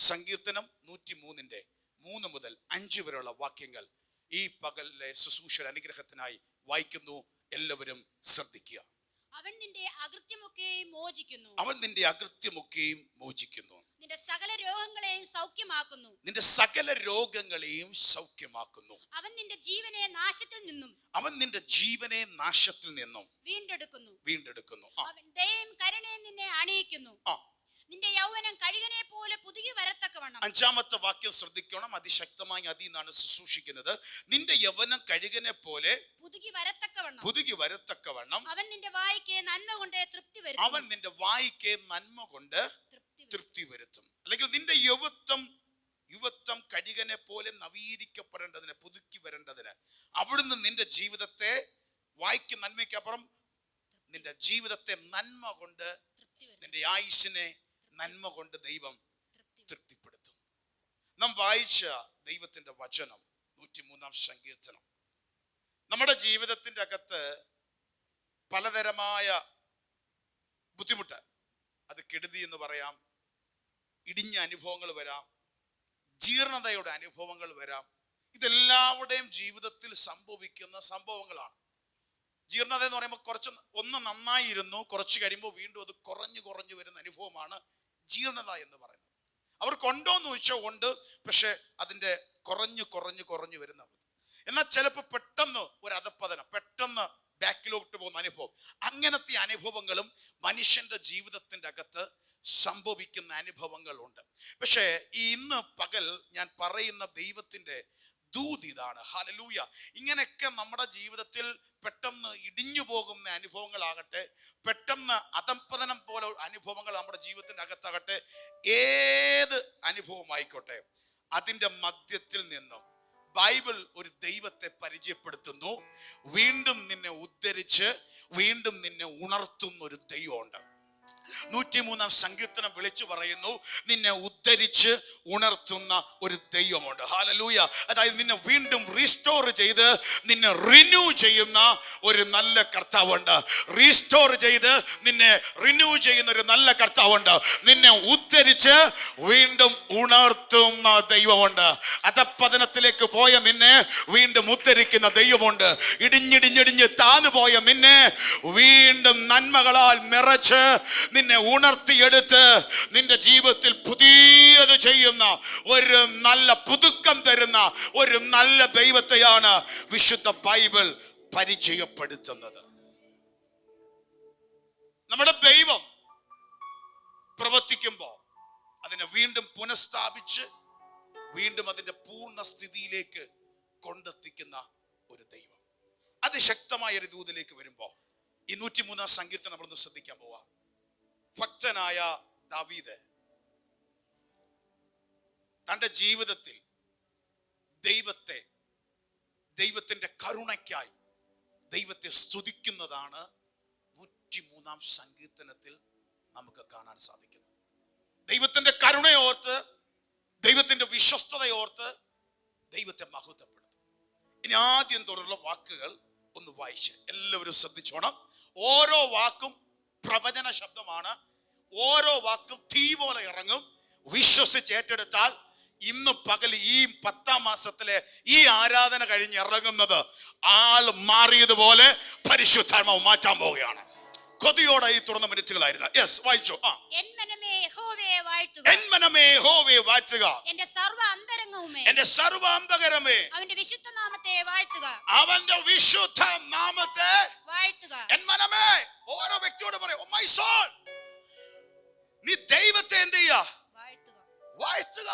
സങ്കീർത്തനം 103 മുതൽ 5 വരെയുള്ള വാക്യങ്ങൾ ഈ പകലിലെ ശുശ്രൂഷയുടെ അനുഗ്രഹത്തിനായി വായിക്കുന്നു. എല്ലാവരും ശ്രദ്ധിക്കുക. അവൻ നിന്റെ അകൃത്യമൊക്കെയും മോചിക്കുന്നു. അവൻ നിന്റെ അകൃത്യമൊക്കെയും മോചിക്കുന്നു. നിന്റെ സകല രോഗങ്ങളെയും സൗഖ്യമാക്കുന്നു. നിന്റെ സകല രോഗങ്ങളെയും സൗഖ്യമാക്കുന്നു. അവൻ നിന്റെ ജീവനെ നാശത്തിൽ നിന്നും വീണ്ടെടുക്കുന്നു. അവൻ ദയയും കരുണയും നിന്നെ അണിയിക്കുന്നു. നിന്റെ യൗവനം കഴുകനെ പോലെ പുതുകി വരത്തക്കവണ്ണം. 5-ാമത്തെ വാക്യം ശ്രദ്ധിക്കണം. അതിശക്തമായി അതിൽ നിന്നാണ് ശുശ്രൂഷിക്കുന്നത്. നിന്റെ യൗവനം കഴുകനെ പോലെ പുതുകി വരത്തക്കവണ്ണം അവൻ നിന്റെ വായ്ക്ക് നന്മ കൊണ്ട് തൃപ്തി വരുത്തും. അല്ലെങ്കിൽ നിന്റെ യുവത്വം കഴുകനെ പോലെ നവീകരിക്കപ്പെടേണ്ടതിന്, പുതുക്കി വരേണ്ടതിന് അവിടുന്ന് നിന്റെ ജീവിതത്തെ, വായ്ക്ക് നന്മയ്ക്കപ്പുറം നിന്റെ ജീവിതത്തെ നന്മ കൊണ്ട്, നിന്റെ ആയുസ്സിനെ നന്മ കൊണ്ട് ദൈവം തൃപ്തിപ്പെടുത്തും. നാം വായിച്ച ദൈവത്തിന്റെ വചനം 103-ാം സങ്കീർത്തനം നമ്മുടെ ജീവിതത്തിന്റെ അകത്ത് പലതരമായ ബുദ്ധിമുട്ട്, അത് കെടുതി എന്ന് പറയാം, ഇടിഞ്ഞ അനുഭവങ്ങൾ വരാം, ജീർണതയുടെ അനുഭവങ്ങൾ വരാം. ഇതെല്ലാവരുടെയും ജീവിതത്തിൽ സംഭവിക്കുന്ന സംഭവങ്ങളാണ്. ജീർണത എന്ന് പറയുമ്പോൾ ഒന്ന് നന്നായിരുന്നു, കുറച്ച് കഴിയുമ്പോൾ വീണ്ടും അത് കുറഞ്ഞു വരുന്ന അനുഭവമാണ് ജീർണത എന്ന് പറയുന്നത്. അവർക്കുണ്ടോ എന്ന് ചോദിച്ചാൽ ഉണ്ട്, പക്ഷെ അതിൻ്റെ കുറഞ്ഞു വരുന്ന. എന്നാൽ ചിലപ്പോൾ പെട്ടെന്ന് ഒരു അധപ്പതനം, പെട്ടെന്ന് ബാക്കിലോട്ട് പോകുന്ന അനുഭവം, അങ്ങനത്തെ അനുഭവങ്ങളും മനുഷ്യന്റെ ജീവിതത്തിന്റെ അകത്ത് സംഭവിക്കുന്ന അനുഭവങ്ങളുണ്ട്. പക്ഷേ ഇന്ന് പകൽ ഞാൻ പറയുന്ന ദൈവത്തിന്റെ ദൂത് ഇതാണ്. ഹല്ലേലൂയ. ഇങ്ങനെയൊക്കെ നമ്മുടെ ജീവിതത്തിൽ പെട്ടെന്ന് ഇടിഞ്ഞു പോകുന്ന അനുഭവങ്ങളാകട്ടെ, പെട്ടെന്ന് അധപ്പതനം പോലെ അനുഭവങ്ങൾ നമ്മുടെ ജീവിതത്തിന്റെ അകത്താകട്ടെ, ഏത് അനുഭവമായിക്കോട്ടെ, അതിൻ്റെ മധ്യത്തിൽ നിന്നും ബൈബിൾ ഒരു ദൈവത്തെ പരിചയപ്പെടുത്തുന്നു. വീണ്ടും നിന്നെ ഉദ്ധരിച്ച് വീണ്ടും നിന്നെ ഉണർത്തുന്ന ഒരു ദൈവമുണ്ട്. 103-ാം സങ്കീർത്തനം വിളിച്ചു പറയുന്നു, നിന്നെ ഉദ്ധരിച്ച് ഉണർത്തുന്ന ഒരു ദൈവമുണ്ട്. ഹല്ലേലൂയ. അതായത് നിന്നെ വീണ്ടും റീസ്റ്റോർ ചെയ്ത് നിന്നെ റിന്യൂ ചെയ്യുന്ന ഒരു നല്ല കർത്താവുണ്ട്. ഒരു നല്ല കർത്താവുണ്ട്. നിന്നെ ഉദ്ധരിച്ച് വീണ്ടും ഉണർത്തുന്ന ദൈവമുണ്ട്. അധപ്പതനത്തിലേക്ക് പോയ നിന്നെ വീണ്ടും ഉദ്ധരിക്കുന്ന ദൈവമുണ്ട്. ഇടിഞ്ഞിടിഞ്ഞിടിഞ്ഞ് താന്നു പോയ നിന്നെ വീണ്ടും നന്മകളാൽ നിറച്ച് നിന്നെ ഉണർത്തിയെടുത്ത് നിന്റെ ജീവിതത്തിൽ പുതിയത് ചെയ്യുന്ന ഒരു നല്ല പുതുക്കം തരുന്ന ഒരു നല്ല ദൈവത്തെയാണ് വിശുദ്ധ ബൈബിൾ പരിചയപ്പെടുത്തുന്നത്. നമ്മുടെ ദൈവം പ്രവർത്തിക്കുമ്പോൾ അതിനെ വീണ്ടും പുനഃസ്ഥാപിച്ച് വീണ്ടും അതിന്റെ പൂർണ്ണ സ്ഥിതിയിലേക്ക് കൊണ്ടെത്തിക്കുന്ന ഒരു ദൈവം. അതിശക്തമായ ഒരു ദൂതിലേക്ക് വരുമ്പോൾ ഈ 103-ാം സങ്കീർത്തനം നമ്മളൊന്ന് ശ്രദ്ധിക്കാൻ പോവാ. ഭക്തനായ ദാവീദ് തന്റെ ജീവിതത്തിൽ ദൈവത്തിന്റെ കരുണയ്ക്കായി ദൈവത്തെ സ്തുതിക്കുന്നതാണ് 103-ാം സങ്കീർത്തനത്തിൽ നമുക്ക് കാണാൻ സാധിക്കുന്നത്. ദൈവത്തിന്റെ കരുണയോർത്ത്, ദൈവത്തിന്റെ വിശ്വസ്തതയോർത്ത് ദൈവത്തെ മഹത്വപ്പെടുത്തും. ഇനി ആദ്യം തുടർന്നുള്ള വാക്കുകൾ ഒന്ന് വായിച്ച് എല്ലാവരും ശ്രദ്ധിച്ചോണം. ഓരോ വാക്കും പ്രവചന ശബ്ദമാണ്. ഓരോ വാക്കും തീ പോലെ ഇറങ്ങും. വിശ്വസിച്ച് ഏറ്റെടുത്താൽ ഇന്ന് പകൽ ഈ 10-ാം മാസത്തിലെ ഈ ആരാധന കഴിഞ്ഞ് ഇറങ്ങുന്നത് ആൾ മാറിയതുപോലെ പരിശുദ്ധാത്മാവ് മാറ്റാൻ പോവുകയാണ്. കൊതിയോടെ ഈ തുറന്ന മിനിറ്റുകളായിരുന്നു. യെസ്, വായിച്ചോ. എൻ മനമേ യഹോവയെ വാഴ്ത്തുക. എന്റെ സർവ്വ അന്തകരമേ അവന്റെ വിശുദ്ധ നാമത്തെ വാഴ്ത്തുക. എൻ മനമേ, ഓരോ വ്യക്തിയോട് പറയും, ഓ മൈ സോൾ, നീ ദൈവത്തെ എന്ത് ചെയ്യുക? വാഴ്ത്തുക.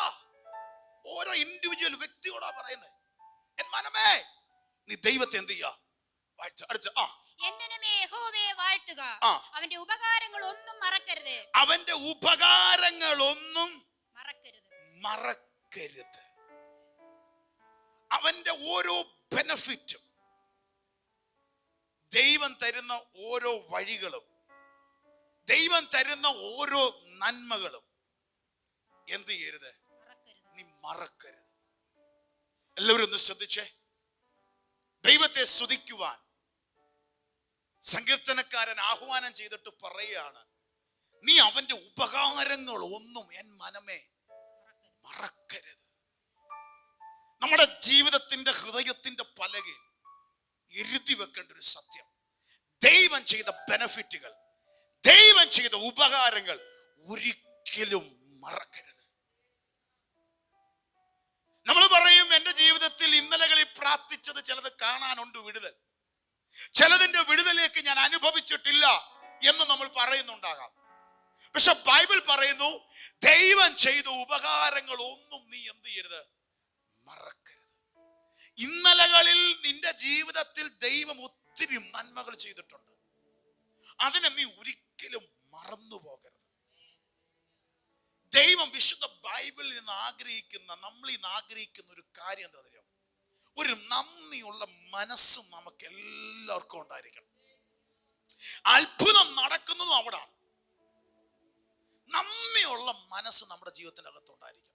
ഓരോ ഇൻഡിവിജ്വൽ വ്യക്തിയോടാ പറയുന്നത്. എൻ മനമേ, നീ ദൈവത്തെ എന്ത് ചെയ്യുക? വാഴ്ത്തുക. അവന്റെ ഉപകാരങ്ങളൊന്നും മറക്കരുത്. അവന്റെ ഓരോ ബെനഫിറ്റും, ദൈവം തരുന്ന ഓരോ വഴികളും, ദൈവം തരുന്ന ഓരോ നന്മകളും എന്ത് ചെയ്യരുത്? നീ മറക്കരുത്. എല്ലാവരും ഒന്ന് ശ്രദ്ധിച്ചേ. ദൈവത്തെ സ്തുതിക്കുവാൻ സങ്കീർത്തനക്കാരൻ ആഹ്വാനം ചെയ്തിട്ട് പറയുകയാണ്, നീ അവന്റെ ഉപകാരങ്ങൾ ഒന്നും എൻ മനമേ ദൈവത്തിന്റെ ഹൃദയത്തിന്റെ പലകയിൽ എഴുതി വെക്കേണ്ട ഒരു സത്യം, ദൈവം ചെയ്ത ബെനഫിറ്റുകൾ, ദൈവം ചെയ്ത ഉപകാരങ്ങൾ ഒരിക്കലും മറക്കരുത്. നമ്മൾ പറയും എന്റെ ജീവിതത്തിൽ ഇന്നലകളിൽ പ്രാർത്ഥിച്ചത് ചിലത് കാണാനുണ്ട് വിടുതൽ, ചിലതിന്റെ വിടുതലേക്ക് ഞാൻ അനുഭവിച്ചിട്ടില്ല എന്ന് നമ്മൾ പറയുന്നുണ്ടാകാം. പക്ഷെ ബൈബിൾ പറയുന്നു ദൈവം ചെയ്ത ഉപകാരങ്ങൾ ഒന്നും നീ എന്ത് ചെയ്യരുത്, മറക്കരുത്. ഇന്നലകളിൽ നിന്റെ ജീവിതത്തിൽ ദൈവം ഒത്തിരി നന്മകൾ ചെയ്തിട്ടുണ്ട്, അതിനെ നീ ഒരിക്കലും മറന്നു പോകരുത്. ദൈവം വിശുദ്ധ ബൈബിളിൽ നിന്ന് ആഗ്രഹിക്കുന്ന, നമ്മളിൽ നിന്ന് ആഗ്രഹിക്കുന്ന ഒരു കാര്യം എന്താ അറിയാം? ഒരു നന്ദിയുള്ള മനസ്സ് നമുക്ക് എല്ലാവർക്കും ഉണ്ടായിരിക്കണം. അത്ഭുതം നടക്കുന്നതും അവിടാണ്. നന്ദിയുള്ള മനസ്സ് നമ്മുടെ ജീവിതത്തിന്റെ അകത്തുണ്ടായിരിക്കും.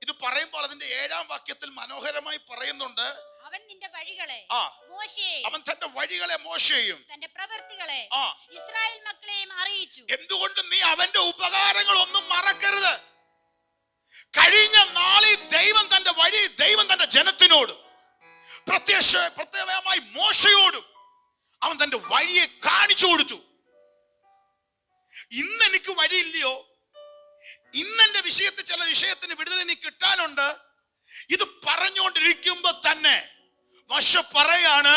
ഇത് പറയുമ്പോൾ അതിന്റെ 7-ാം വാക്യത്തിൽ മനോഹരമായി പറയുന്നുണ്ട്, അവൻ നിന്റെ വഴികളെ മോശെയും, അവൻ തന്റെ വഴികളെ മോശെയും തന്റെ പ്രവൃത്തികളെ ഇസ്രായേൽ മക്കളെയും അറിയിച്ചു. എന്തുകൊണ്ട് നീ അവന്റെ ഉപകാരങ്ങൾ ഒന്നും മറക്കരുത്. കഴിഞ്ഞ നാളിൽ ദൈവം തന്റെ വഴി, ദൈവം തന്റെ ജനത്തിനോട് പ്രത്യേകമായി മോശയോടും അവൻ തന്റെ വഴിയെ കാണിച്ചു കൊടുത്തു. ഇന്ന് എനിക്ക് വഴിയില്ലയോ, ഇന്നെന്റെ വിഷയത്തിൽ ചില വിഷയത്തിന് വിടുതൽ എനിക്ക് കിട്ടാനുണ്ട്, ഇത് പറഞ്ഞുകൊണ്ടിരിക്കുമ്പോ തന്നെ മോശ പറയാണ്,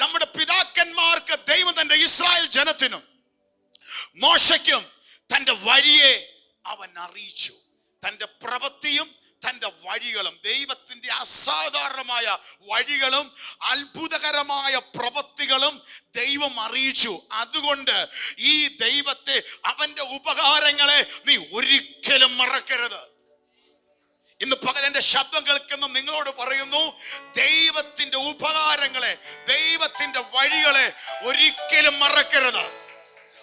നമ്മുടെ പിതാക്കന്മാർക്ക് ദൈവം തന്റെ ഇസ്രായേൽ ജനത്തിനും മോശയ്ക്കും തന്റെ വഴിയെ അവൻ അറിയിച്ചു. തന്റെ പ്രവൃത്തിയും തന്റെ വഴികളും, ദൈവത്തിന്റെ അസാധാരണമായ വഴികളും അത്ഭുതകരമായ പ്രവൃത്തികളും ദൈവം അറിയിച്ചു. അതുകൊണ്ട് ഈ ദൈവത്തെ, അവന്റെ ഉപകാരങ്ങളെ നീ ഒരിക്കലും മറക്കരുത്. ഇന്ന് പകൽ എന്റെ ശബ്ദം കേൾക്കുന്ന നിങ്ങളോട് പറയുന്നു, ദൈവത്തിന്റെ ഉപകാരങ്ങളെ, ദൈവത്തിന്റെ വഴികളെ ഒരിക്കലും മറക്കരുത്.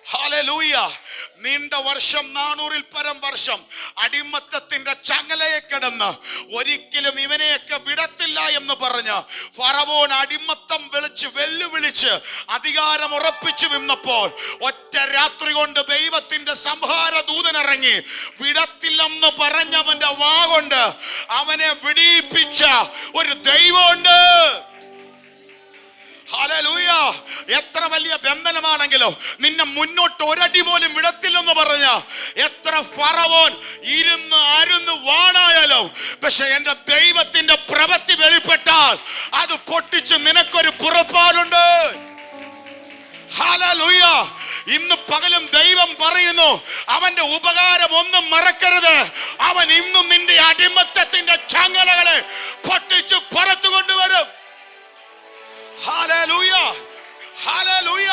ഹല്ലേലൂയ. നീണ്ട വർഷം, 400-ൽ പരം വർഷം അടിമത്തത്തിന്റെ ചങ്ങലയെ കിടന്ന് ഒരിക്കലും ഇവനെയൊക്കെ വിടത്തില്ല എന്ന് പറഞ്ഞ് ഫറവോൻ അടിമത്തം വെല്ലുവിളിച്ച് അധികാരം ഉറപ്പിച്ചു നിന്നപ്പോൾ ഒറ്റ രാത്രി കൊണ്ട് ദൈവത്തിന്റെ സംഹാര ദൂതനിറങ്ങി വിടത്തില്ലെന്ന് പറഞ്ഞവന്റെ വാ കൊണ്ട് അവനെ വിടിയിപ്പിച്ച ഒരു ദൈവമുണ്ട്. ഹല്ലേലൂയ. എത്ര വലിയ ബന്ധനമാണെങ്കിലും നിന്നെ മുന്നോട്ട് ഒരടി പോലും വിടത്തില്ലെന്ന് പറഞ്ഞ എത്ര ഫറവോൻ ഇരുന്ന് അരുന്ന് വാണായാലും, പക്ഷെ എന്റെ ദൈവത്തിന്റെ പ്രവൃത്തി വെളിപ്പെട്ടാൽ അത് പൊട്ടിച്ച് നിനക്കൊരു പുറപ്പാടുണ്ട്. ഹല്ലേലൂയ. ഇന്ന് പകലും ദൈവം പറയുന്നു, അവന്റെ ഉപകാരം ഒന്നും മറക്കരുത്. അവൻ ഇന്നും നിന്റെ അടിമത്തത്തിന്റെ ചങ്ങലകളെ പൊട്ടിച്ച് പുറത്തു കൊണ്ടുവരും. Hallelujah, hallelujah.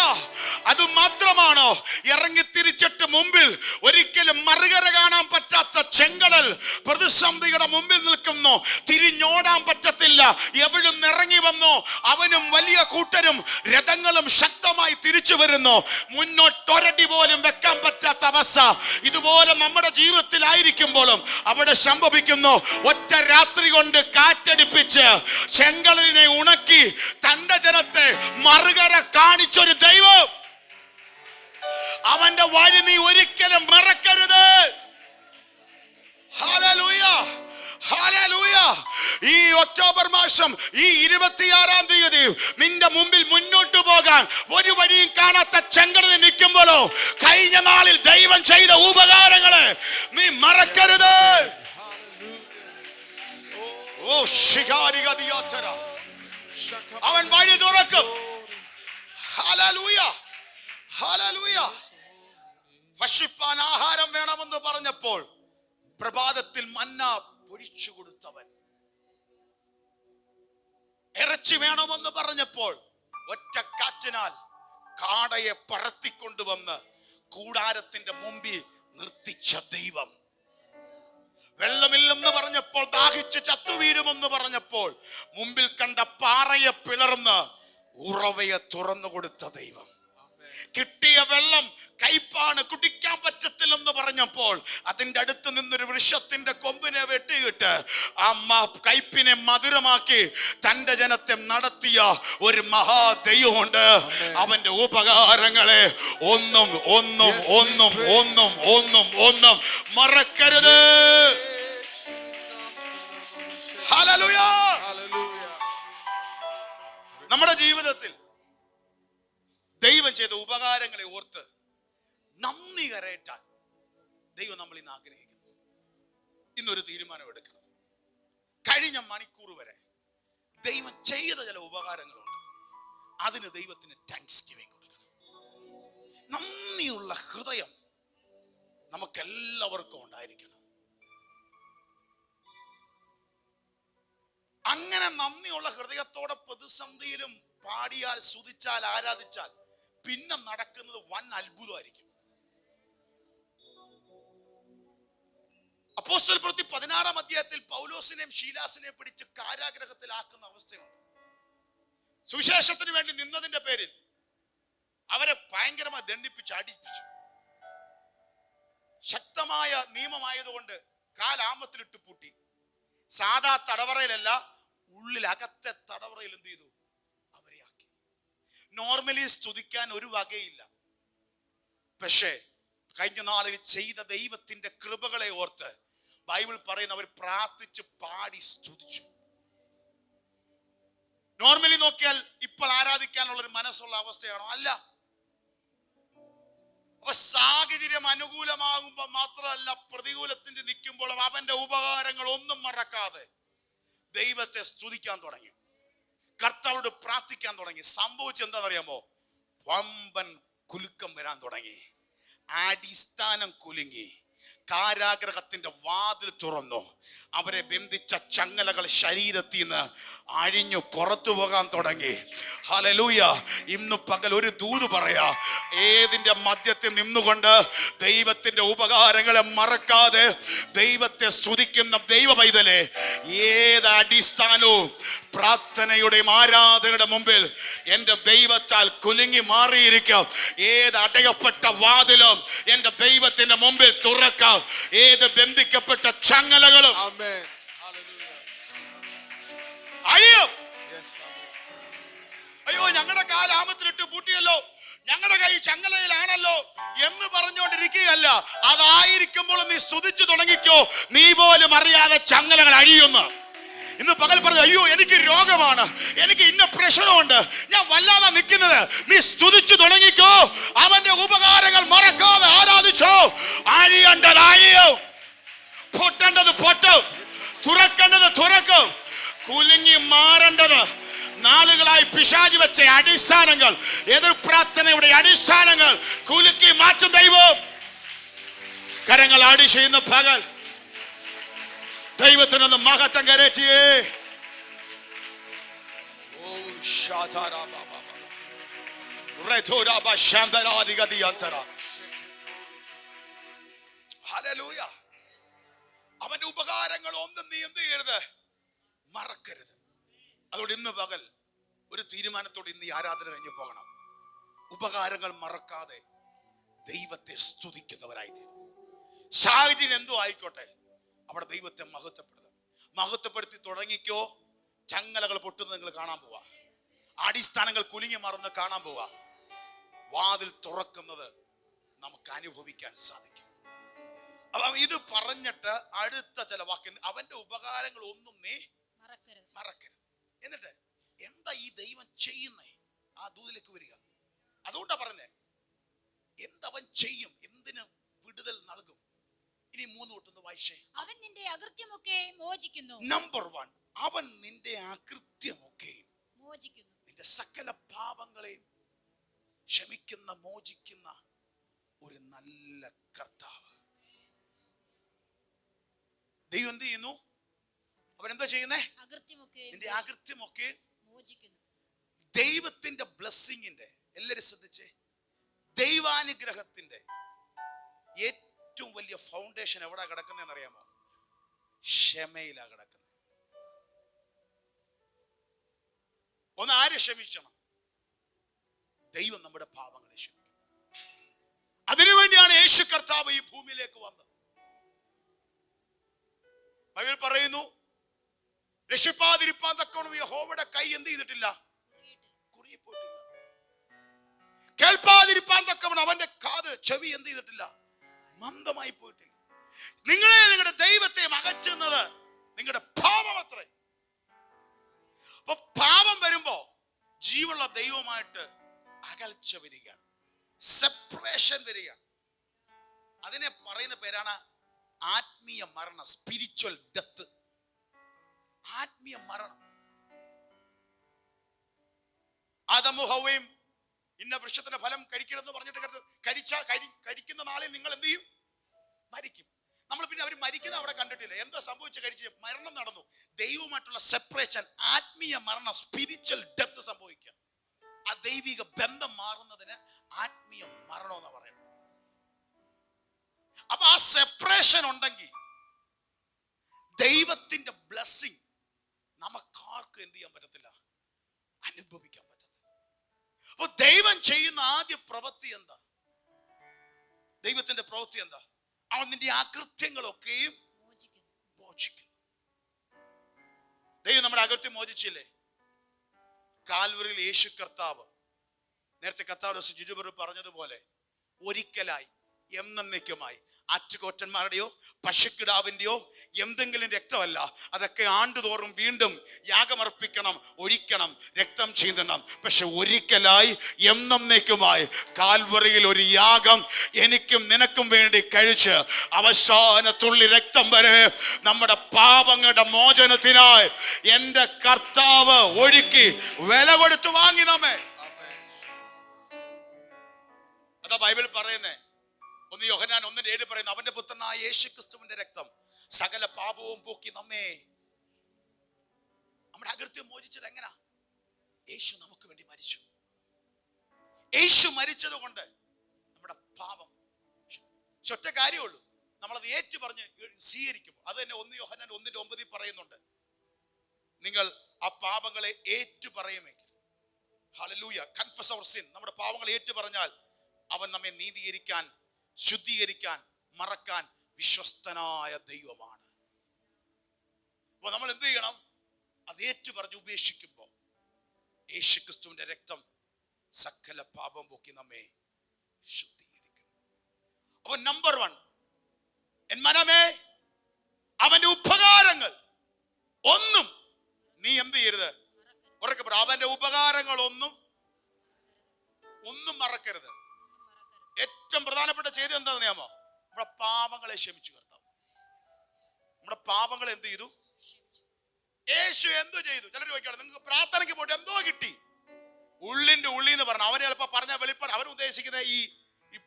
അത് മാത്രമാണോ? ഇറങ്ങി തിരിച്ചിട്ട് മുമ്പിൽ ഒരിക്കലും മറുകര കാണാൻ പറ്റാത്ത ചെങ്കടൽ പ്രതിസന്ധിയുടെ മുമ്പിൽ നിൽക്കുന്നു. തിരിഞ്ഞോടാൻ പറ്റത്തില്ല. എവിടുന്ന് ഇറങ്ങി വന്നോ അവനും വലിയ കൂട്ടരും രഥങ്ങളും ശക്തമായി തിരിച്ചു വരുന്നു. മുന്നോട്ടൊരടി പോലും വെക്കാൻ പറ്റാത്ത അവസ്ഥ ഇതുപോലെ നമ്മുടെ ജീവിതത്തിലായിരിക്കുമ്പോഴും അവിടെ സംഭവിക്കുന്നു. ഒറ്റ രാത്രി കൊണ്ട് കാറ്റടിപ്പിച്ച് ചെങ്കടലിനെ ഉണക്കി തന്റെ ജനത്തെ മറുകര കാണിച്ചൊരു ദൈവം, അവന്റെ വഴി നീ ഒരിക്കലും മറക്കരുത്. Hallelujah, hallelujah. ഈ ഒക്ടോബർ മാസം ഈ 26-ാം തീയതി നിന്റെ മുമ്പിൽ മുന്നോട്ട് പോകാൻ ഒരു വഴിയും കാണാത്ത ചെങ്കടലിൽ നിൽക്കുമ്പോഴോ കഴിഞ്ഞ നാളിൽ ദൈവം ചെയ്ത ഉപകാരങ്ങളെ നീ മറക്കരുത്. ഓ ശിഖാരികദിയാചര, അവൻ വഴി തുറക്കും. Hallelujah, hallelujah. ഭക്ഷിപ്പാൻ ആഹാരം വേണമെന്ന് പറഞ്ഞപ്പോൾ പ്രഭാതത്തിൽ മന്ന പൊഴിച്ചു കൊടുത്തവൻ, ഇറച്ചി വേണമെന്ന് പറഞ്ഞപ്പോൾ ഒറ്റ കാറ്റിനാൽ കാടയെ പറത്തിക്കൊണ്ടുവന്ന് കൂടാരത്തിന്റെ മുമ്പിൽ നിർത്തിച്ച ദൈവം, വെള്ളമില്ലെന്ന് പറഞ്ഞപ്പോൾ ദാഹിച്ച് ചത്തുവീഴുമെന്ന് പറഞ്ഞപ്പോൾ മുമ്പിൽ കണ്ട പാറയെ പിളർന്ന് ഉറവയെ തുറന്നു കൊടുത്ത ദൈവം, കിട്ടിയ വെള്ളം കയ്പാണ് കുടിക്കാൻ പറ്റത്തില്ലെന്ന് പറഞ്ഞപ്പോൾ അതിന്റെ അടുത്ത് നിന്നൊരു വൃക്ഷത്തിന്റെ കൊമ്പിനെ വെട്ടിയിട്ട് ആ കയ്പിനെ മധുരമാക്കി തന്റെ ജനത്തെ നടത്തിയ ഒരു മഹാദൈവമുണ്ട്. അവന്റെ ഉപകാരങ്ങളെ ഒന്നും ഒന്നും ഒന്നും ഒന്നും ഒന്നും ഒന്നും മറക്കരുത്. ഹല്ലേലൂയ. ജീവിതത്തിൽ ദൈവം ചെയ്ത ഉപകാരങ്ങളെ ഓർത്ത് നന്ദി കരയറ്റാൻ ദൈവം നമ്മൾ ഇന്ന് ആഗ്രഹിക്കുന്നു. ഇന്നൊരു തീരുമാനം എടുക്കണം. കഴിഞ്ഞ മണിക്കൂർ വരെ ദൈവം ചെയ്ത ചില ഉപകാരങ്ങളുണ്ട്, അതിന് ദൈവത്തിന് താങ്ക്സ് ഗിവിംഗ് കൊടുക്കണം. നന്ദിയുള്ള ഹൃദയം നമുക്കെല്ലാവർക്കും ഉണ്ടായിരിക്കണം. അങ്ങനെ നന്ദിയുള്ള ഹൃദയത്തോടെ പ്രതിസന്ധിയിലും പാടിയാൽ, സ്തുതിച്ചാൽ, ആരാധിച്ചാൽ പിന്നെ നടക്കുന്നത് വൻ അത്ഭുതമായിരിക്കും. അപ്പോസ്തല പ്രവൃത്തി 16-ാം അധ്യായത്തിൽ പൗലോസിനെയും ശീലാസിനെയും പിടിച്ച് കാരാഗ്രഹത്തിലാക്കുന്ന അവസ്ഥയുണ്ട്. സുവിശേഷത്തിന് വേണ്ടി നിന്നതിന്റെ പേരിൽ അവരെ ഭയങ്കരമായി ദണ്ഡിപ്പിച്ച് അടിപ്പിച്ചു. ശക്തമായ നിയമമായതുകൊണ്ട് കാലാമത്തിലിട്ട് പൂട്ടി. സാധാ തടവറയിലല്ല, ഉള്ളിൽ അകത്തെ തടവറയിൽ എന്ത് ചെയ്തു? അവരെ ആക്കി. നോർമലി സ്തുതിക്കാൻ ഒരു വകയില്ല. പക്ഷേ കഴിഞ്ഞ നാളിൽ ചെയ്ത ദൈവത്തിന്റെ കൃപകളെ ഓർത്ത് ബൈബിൾ പറയുന്ന അവർ പ്രാർത്ഥിച്ച് പാടി സ്തുതിച്ചു. നോർമലി നോക്കിയാൽ ഇപ്പോൾ ആരാധിക്കാനുള്ള ഒരു മനസ്സുള്ള അവസ്ഥയാണോ? അല്ല. സാഹചര്യം അനുകൂലമാകുമ്പോൾ മാത്രമല്ല, പ്രതികൂലത്തിന്റെ നിൽക്കുമ്പോൾ അവന്റെ ഉപകാരങ്ങൾ ഒന്നും മറക്കാതെ ദൈവത്തെ സ്തുതിക്കാൻ തുടങ്ങി, കർത്താവോട് പ്രാർത്ഥിക്കാൻ തുടങ്ങി. സംഭവിച്ചെന്താണെന്നറിയാമോ? വമ്പൻ കുലുക്കം വരാൻ തുടങ്ങി. അടിസ്ഥാനം കുലുങ്ങി. കാരാഗ്രഹത്തിന്റെ വാതിൽ തുറന്നു. അവരെ ബന്ധിച്ച ചങ്ങലകൾ ശരീരത്തിൽ നിന്ന് അഴിഞ്ഞു പുറത്തു പോകാൻ തുടങ്ങി. ഹല്ലേലൂയ. ഇന്ന് പകൽ ഒരു ദൂത് പറയാ. ഏതിന്റെ മധ്യത്തിൽ നിന്നുകൊണ്ട് ദൈവത്തിന്റെ ഉപകാരങ്ങളെ മറക്കാതെ ദൈവത്തെ സ്തുതിക്കുന്ന ദൈവ പൈതലെ, ഏത് അടിസ്ഥാനവും പ്രാർത്ഥനയുടെയും ആരാധനയുടെ മുമ്പിൽ എന്റെ ദൈവത്താൽ കുലുങ്ങി മാറിയിരിക്കാം. ഏത് അടയപ്പെട്ട വാതിലും എന്റെ ദൈവത്തിന്റെ മുമ്പിൽ തുറക്കാം. ഏത് ബന്ധിക്കപ്പെട്ട ചങ്ങലകളും അഴിയും. അയ്യോ, ഞങ്ങളുടെ കാലാമത്തിലിട്ട് പൂട്ടിയല്ലോ, ഞങ്ങളുടെ കൈ ചങ്ങലയിലാണല്ലോ എന്ന് പറഞ്ഞുകൊണ്ടിരിക്കുകയല്ല. അതായിരിക്കുമ്പോൾ നീ സ്തുതിച്ചു തുടങ്ങിക്കോ. നീ പോലും അറിയാതെ ചങ്ങലകൾ അഴിയുന്നു. ഇന്ന് പകൽ പറഞ്ഞു, അയ്യോ എനിക്ക് രോഗമാണ്, എനിക്ക് ഇന്ന പ്രശ്നമുണ്ട്, ഞാൻ വല്ലാതെ നിൽക്കുന്നത്. നീ സ്തുതിച്ചു തുടങ്ങിക്കോ. അവന്റെ ഉപകാരങ്ങൾ മറക്കാതെ ആരാധിച്ചോ. അഴിയേണ്ടത് അഴിയും, പൊട്ടേണ്ടത് പൊട്ടും, തുറക്കേണ്ടത് തുറക്കും. കുലുങ്ങി മാറേണ്ടത് നാളുകളായി പിശാച് വെച്ച അടിസ്ഥാനങ്ങൾ, എതിർ പ്രാർത്ഥനയുടെ അടിസ്ഥാനങ്ങൾ കുലുക്കി മാറ്റും ദൈവം. കരങ്ങൾ ആടി ചെയ്യുന്ന പകൽ ദൈവത്തിനൊന്ന് മഹത്വം കരറ്റിയേ. അവന്റെ ഉപകാരങ്ങൾ ഒന്നും നീ എന്ത് ചെയ്യരുത്, മറക്കരുത്. അതുകൊണ്ട് ഇന്ന് പകൽ ഒരു തീരുമാനത്തോടെ ഇന്ന് ഈ ആരാധന കഴിഞ്ഞ് പോകണം. ഉപകാരങ്ങൾ മറക്കാതെ ദൈവത്തെ സ്തുതിക്കുന്നവരായി തീരും. സാഹചര്യം എന്തോ ആയിക്കോട്ടെ, അവിടെ ദൈവത്തെ മഹത്വപ്പെടുത്തി തുടങ്ങിക്കോ. ചങ്ങലകൾ പൊട്ടുന്നത് നിങ്ങൾ കാണാൻ പോവാ. അടിസ്ഥാനങ്ങൾ കുലുങ്ങി മാറുന്നത് കാണാൻ പോവാ. വാതിൽ തുറക്കുന്നത് നമുക്ക് അനുഭവിക്കാൻ സാധിക്കും. അപ്പൊ ഇത് പറഞ്ഞിട്ട് അടുത്ത ചില വാക്യം, അവന്റെ ഉപകാരങ്ങൾ ഒന്നും നീ മറക്കരുത്. എന്നിട്ട് എന്താ ഈ ദൈവം ചെയ്യുന്നേ? ആ ദൂതിലേക്ക് വരിക. അതുകൊണ്ടാ പറഞ്ഞേ, എന്തവൻ ചെയ്യും, എന്തിന് വിടുതൽ നൽകും. ഇനി 3 തൊട്ടൊന്ന് വായിച്ചേ. അവൻ നിന്റെ അകൃത്യമൊക്കെ മോചിക്കുന്നു. നമ്പർ 1, അവൻ നിന്റെ അകൃത്യമൊക്കെ മോചിക്കുന്നു. നിന്റെ സകല പാപങ്ങളെയും ക്ഷമിക്കുന്ന, മോചിക്കുന്ന ഒരു നല്ല കർത്താവ്. ദൈവം എന്ത് ചെയ്യുന്നു? അവൻ എന്താ ചെയ്യുന്നേ? നിന്റെ അകൃത്യമൊക്കെ മോചിക്കുന്നു. ദൈവത്തിന്റെ ബ്ലെസ്സിങ്ങിന്റെ, എല്ലാരും ശ്രദ്ധിച്ചേ, ദൈവാനുഗ്രഹത്തിന്റെ ഏറ്റവും വലിയ ഫൗണ്ടേഷൻ എവിടെ കിടക്കുന്നതെന്ന് അറിയാമോ? ക്ഷമയിലാ കിടക്കുന്നത്. ഒന്ന് ആര് ക്ഷമിക്കണം? ദൈവം നമ്മുടെ പാപങ്ങളെ ക്ഷമിക്കും. അതിനുവേണ്ടിയാണ് യേശു കർത്താവ് ഈ ഭൂമിയിലേക്ക് വന്നത്. ബൈബിൾ പറയുന്നു, രക്ഷിപ്പാതിരിപ്പാൻ തക്കവണ്ണം യഹോവയുടെ കൈ എന്ത് ചെയ്തിട്ടില്ല? കുറുകിപ്പോയിട്ടില്ല. കേൾപ്പാതിരിപ്പാൻ തക്കവണ്ണം അവന്റെ കാത്, ചെവി എന്ത് ചെയ്തിട്ടില്ല? മന്ദമായി പോയിട്ടില്ല. നിങ്ങളെ നിങ്ങളുടെ ദൈവത്തെ അകറ്റുന്നത് നിങ്ങളുടെ പാപം അത്രേ. അപ്പൊ പാപം വരുമ്പോ ജീവനുള്ള ദൈവമായിട്ട് അകൽച്ച വരികയാണ്, സെപ്പറേഷൻ വരികയാണ്. അതിനെ പറയുന്ന പേരാണ് ആത്മീയ മരണം, സ്പിരിച്വൽ ഡെത്ത്. ആത്മീയ മരണം. ആദമും ഹവ്വയും ഇന്ന വൃക്ഷത്തിന്റെ ഫലം കഴിക്കരുതെന്ന് പറഞ്ഞിട്ട് കഴിക്കുന്ന നാളിൽ നിങ്ങൾ എന്ത് ചെയ്യും? മരിക്കും. നമ്മൾ പിന്നെ അവർ മരിക്കുന്ന അവിടെ കണ്ടിട്ടില്ല. എന്താ സംഭവിച്ച? കഴിച്ച് മരണം നടന്നു. ദൈവവുമായിട്ടുള്ള സെപ്പറേഷൻ, ആത്മീയ മരണം, സ്പിരിച്വൽ ഡെത്ത് സംഭവിക്കുക. ആ ദൈവിക ബന്ധം മാറുന്നതിന് ആത്മീയ മരണം എന്ന് പറയുന്നത്. അപ്പൊ ആ സെപ്പറേഷൻ ഉണ്ടെങ്കിൽ ദൈവത്തിന്റെ ബ്ലെസ്സിങ് നമുക്കാർക്കും എന്ത് ചെയ്യാൻ പറ്റത്തില്ല? അനുഭവിക്കാൻ പറ്റത്തില്ല. അപ്പൊ ദൈവം ചെയ്യുന്ന ആദ്യ പ്രവൃത്തി എന്താ? ദൈവത്തിന്റെ പ്രവൃത്തി എന്താ? അവൻ നിന്റെ അകൃത്യങ്ങളൊക്കെയും മോചിക്കുന്നു. ദൈവം നമ്മുടെ അകൃത്യം മോചിച്ചില്ലേ? കാൽവറിയിൽ യേശു കർത്താവ്, നേരത്തെ കർത്താവ് ജിജുബർ പറഞ്ഞതുപോലെ, ഒരിക്കലായി എന്നേക്കുമായി ആറ്റുകൊറ്റന്മാരുടെയോ പശുക്കിടാവിന്റെയോ എന്തെങ്കിലും രക്തമല്ല, അതൊക്കെ ആണ്ടുതോറും വീണ്ടും യാഗമർപ്പിക്കണം, ഒഴിക്കണം, രക്തം ചിന്തണം. പക്ഷെ ഒരിക്കലായി എന്നേക്കുമായി കാൽവറിയിൽ ഒരു യാഗം എനിക്കും നിനക്കും വേണ്ടി കഴിച്ച് അവസാന തുള്ളി രക്തം വരെ നമ്മുടെ പാപങ്ങളുടെ മോചനത്തിനായി എൻ്റെ കർത്താവ് ഒഴുക്കി വില കൊടുത്തു വാങ്ങി നമ്മെ. അതാ ബൈബിൾ പറയുന്നേ. 1 യോഹന്നാൻ 1:7 പറയുന്നു, അവന്റെ പുത്രനായ യേശുക്രിസ്തുവിന്റെ രക്തം സകല പാപവും പോക്കി നമ്മെ, നമ്മുടെ അകൃത്യം മോചിച്ചത് എങ്ങനാ? യേശു നമുക്ക് വേണ്ടി മരിച്ചു. യേശു മരിച്ചത് കൊണ്ട് നമ്മുടെ പാപം ഒറ്റ കാര്യമുള്ളൂ, നമ്മളത് ഏറ്റു പറഞ്ഞ് സ്വീകരിക്കും. അത് തന്നെ 1 യോഹന്നാൻ 1:9 പറയുന്നുണ്ട്, നിങ്ങൾ ആ പാപങ്ങളെ ഏറ്റു പറയുമെങ്കിൽ, ഹല്ലേലൂയ, കൺഫസ് അവർ സിൻ, നമ്മുടെ പാപങ്ങളെ ഏറ്റു പറഞ്ഞാൽ അവൻ നമ്മെ നീതീകരിക്കാൻ, ശുദ്ധീകരിക്കാൻ, മറക്കാൻ വിശ്വസ്തനായ ദൈവമാണ്. അപ്പൊ നമ്മൾ എന്ത് ചെയ്യണം? അത് ഏറ്റു പറഞ്ഞ് ഉപേക്ഷിക്കുമ്പോൾ യേശുക്രിസ്തുവിന്റെ രക്തം സകല പാപം പോക്കി നമ്മെ ശുദ്ധീകരിക്കും. അപ്പൊ നമ്പർ 1, എൻ മനമേ അവന്റെ ഉപകാരങ്ങൾ ഒന്നും നീ എന്ത് ചെയ്യരുത്? ഉറക്കെ പറ, അവന്റെ ഉപകാരങ്ങൾ ഒന്നും മറക്കരുത്. ഏറ്റവും പ്രധാനപ്പെട്ട ചെയ്തി എന്താണെന്ന് അറിയാമോ? നമ്മുടെ പാപങ്ങളെ ക്ഷമിച്ചു കർത്താവ്. നമ്മുടെ പാപങ്ങളെ എന്ത് ചെയ്തു? യേശു എന്തു ചെയ്തു? ചിലർ ചോദിക്കുകയാണ്, നിങ്ങൾക്ക് പ്രാർത്ഥനയ്ക്ക് പോയിട്ട് എന്തോ കിട്ടി? ഉള്ളിന്റെ ഉള്ളിൽ എന്ന് പറഞ്ഞു. അവനെ ചിലപ്പോൾ പറഞ്ഞ വെളിപ്പാട് അവൻ ഉദ്ദേശിക്കുന്നത് ഈ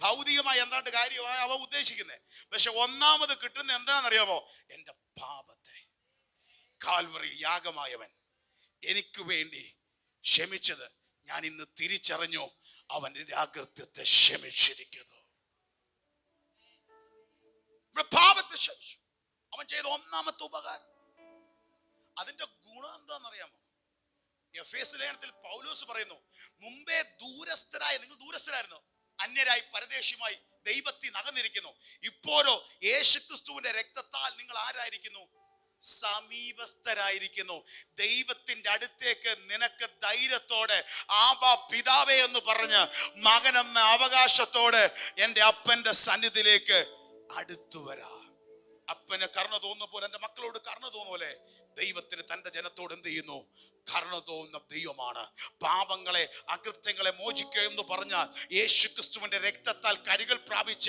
ഭൗതികമായി എന്താണ്ട് കാര്യമായി അവൻ ഉദ്ദേശിക്കുന്നത്. പക്ഷെ ഒന്നാമത് കിട്ടുന്ന എന്താണെന്നറിയാമോ? എൻ്റെ പാപത്തെ കാൽവറി യാഗമായവൻ എനിക്ക് വേണ്ടി ക്ഷമിച്ചത് ഞാൻ ഇന്ന് തിരിച്ചറിഞ്ഞു. അവന്റെ അകൃത്യത്തെ ക്ഷമിച്ചിരിക്കുന്നു, പാപത്തെ ക്ഷമിച്ചു. അവൻ ചെയ്ത ഒന്നാമത്തെ ഉപകാരം. അതിന്റെ ഗുണം എന്താണെന്നറിയാമോ? എഫേസ്യ ലേഖനത്തിൽ പൗലോസ് പറയുന്നു, മുമ്പേ നിങ്ങൾ ദൂരസ്ഥരായിരുന്നു, അന്യരായി പരദേശിയുമായി ദൈവത്തിൽ അകന്നിരിക്കുന്നു. ഇപ്പോഴോ യേശുക്രിസ്തുവിന്റെ രക്തത്താൽ നിങ്ങൾ ആരായിരിക്കുന്നു? സമീപസ്ഥരായിരിക്കുന്നു. ദൈവത്തിന്റെ അടുത്തേക്ക് നിനക്ക് ധൈര്യത്തോടെ ആബാ പിതാവേ എന്ന് പറഞ്ഞ് മകനെന്ന അവകാശത്തോടെ എൻ്റെ അപ്പന്റെ സന്നിധിയിലേക്ക് അടുത്തു വരാ. അപ്പന് കരുണ തോന്നുന്ന പോലെ, എൻ്റെ മക്കളോട് കരുണ തോന്നുന്ന പോലെ ദൈവത്തിന് തൻ്റെ ജനത്തോട് എന്ത് ചെയ്യുന്നു? കരുണ തോന്നുന്ന ദൈവമാണ്. പാപങ്ങളെ, അകൃത്യങ്ങളെ മോചിക്കുക എന്ന് പറഞ്ഞാൽ യേശുക്രിസ്തുവിന്റെ രക്തത്താൽ കരുകൾ പ്രാപിച്ച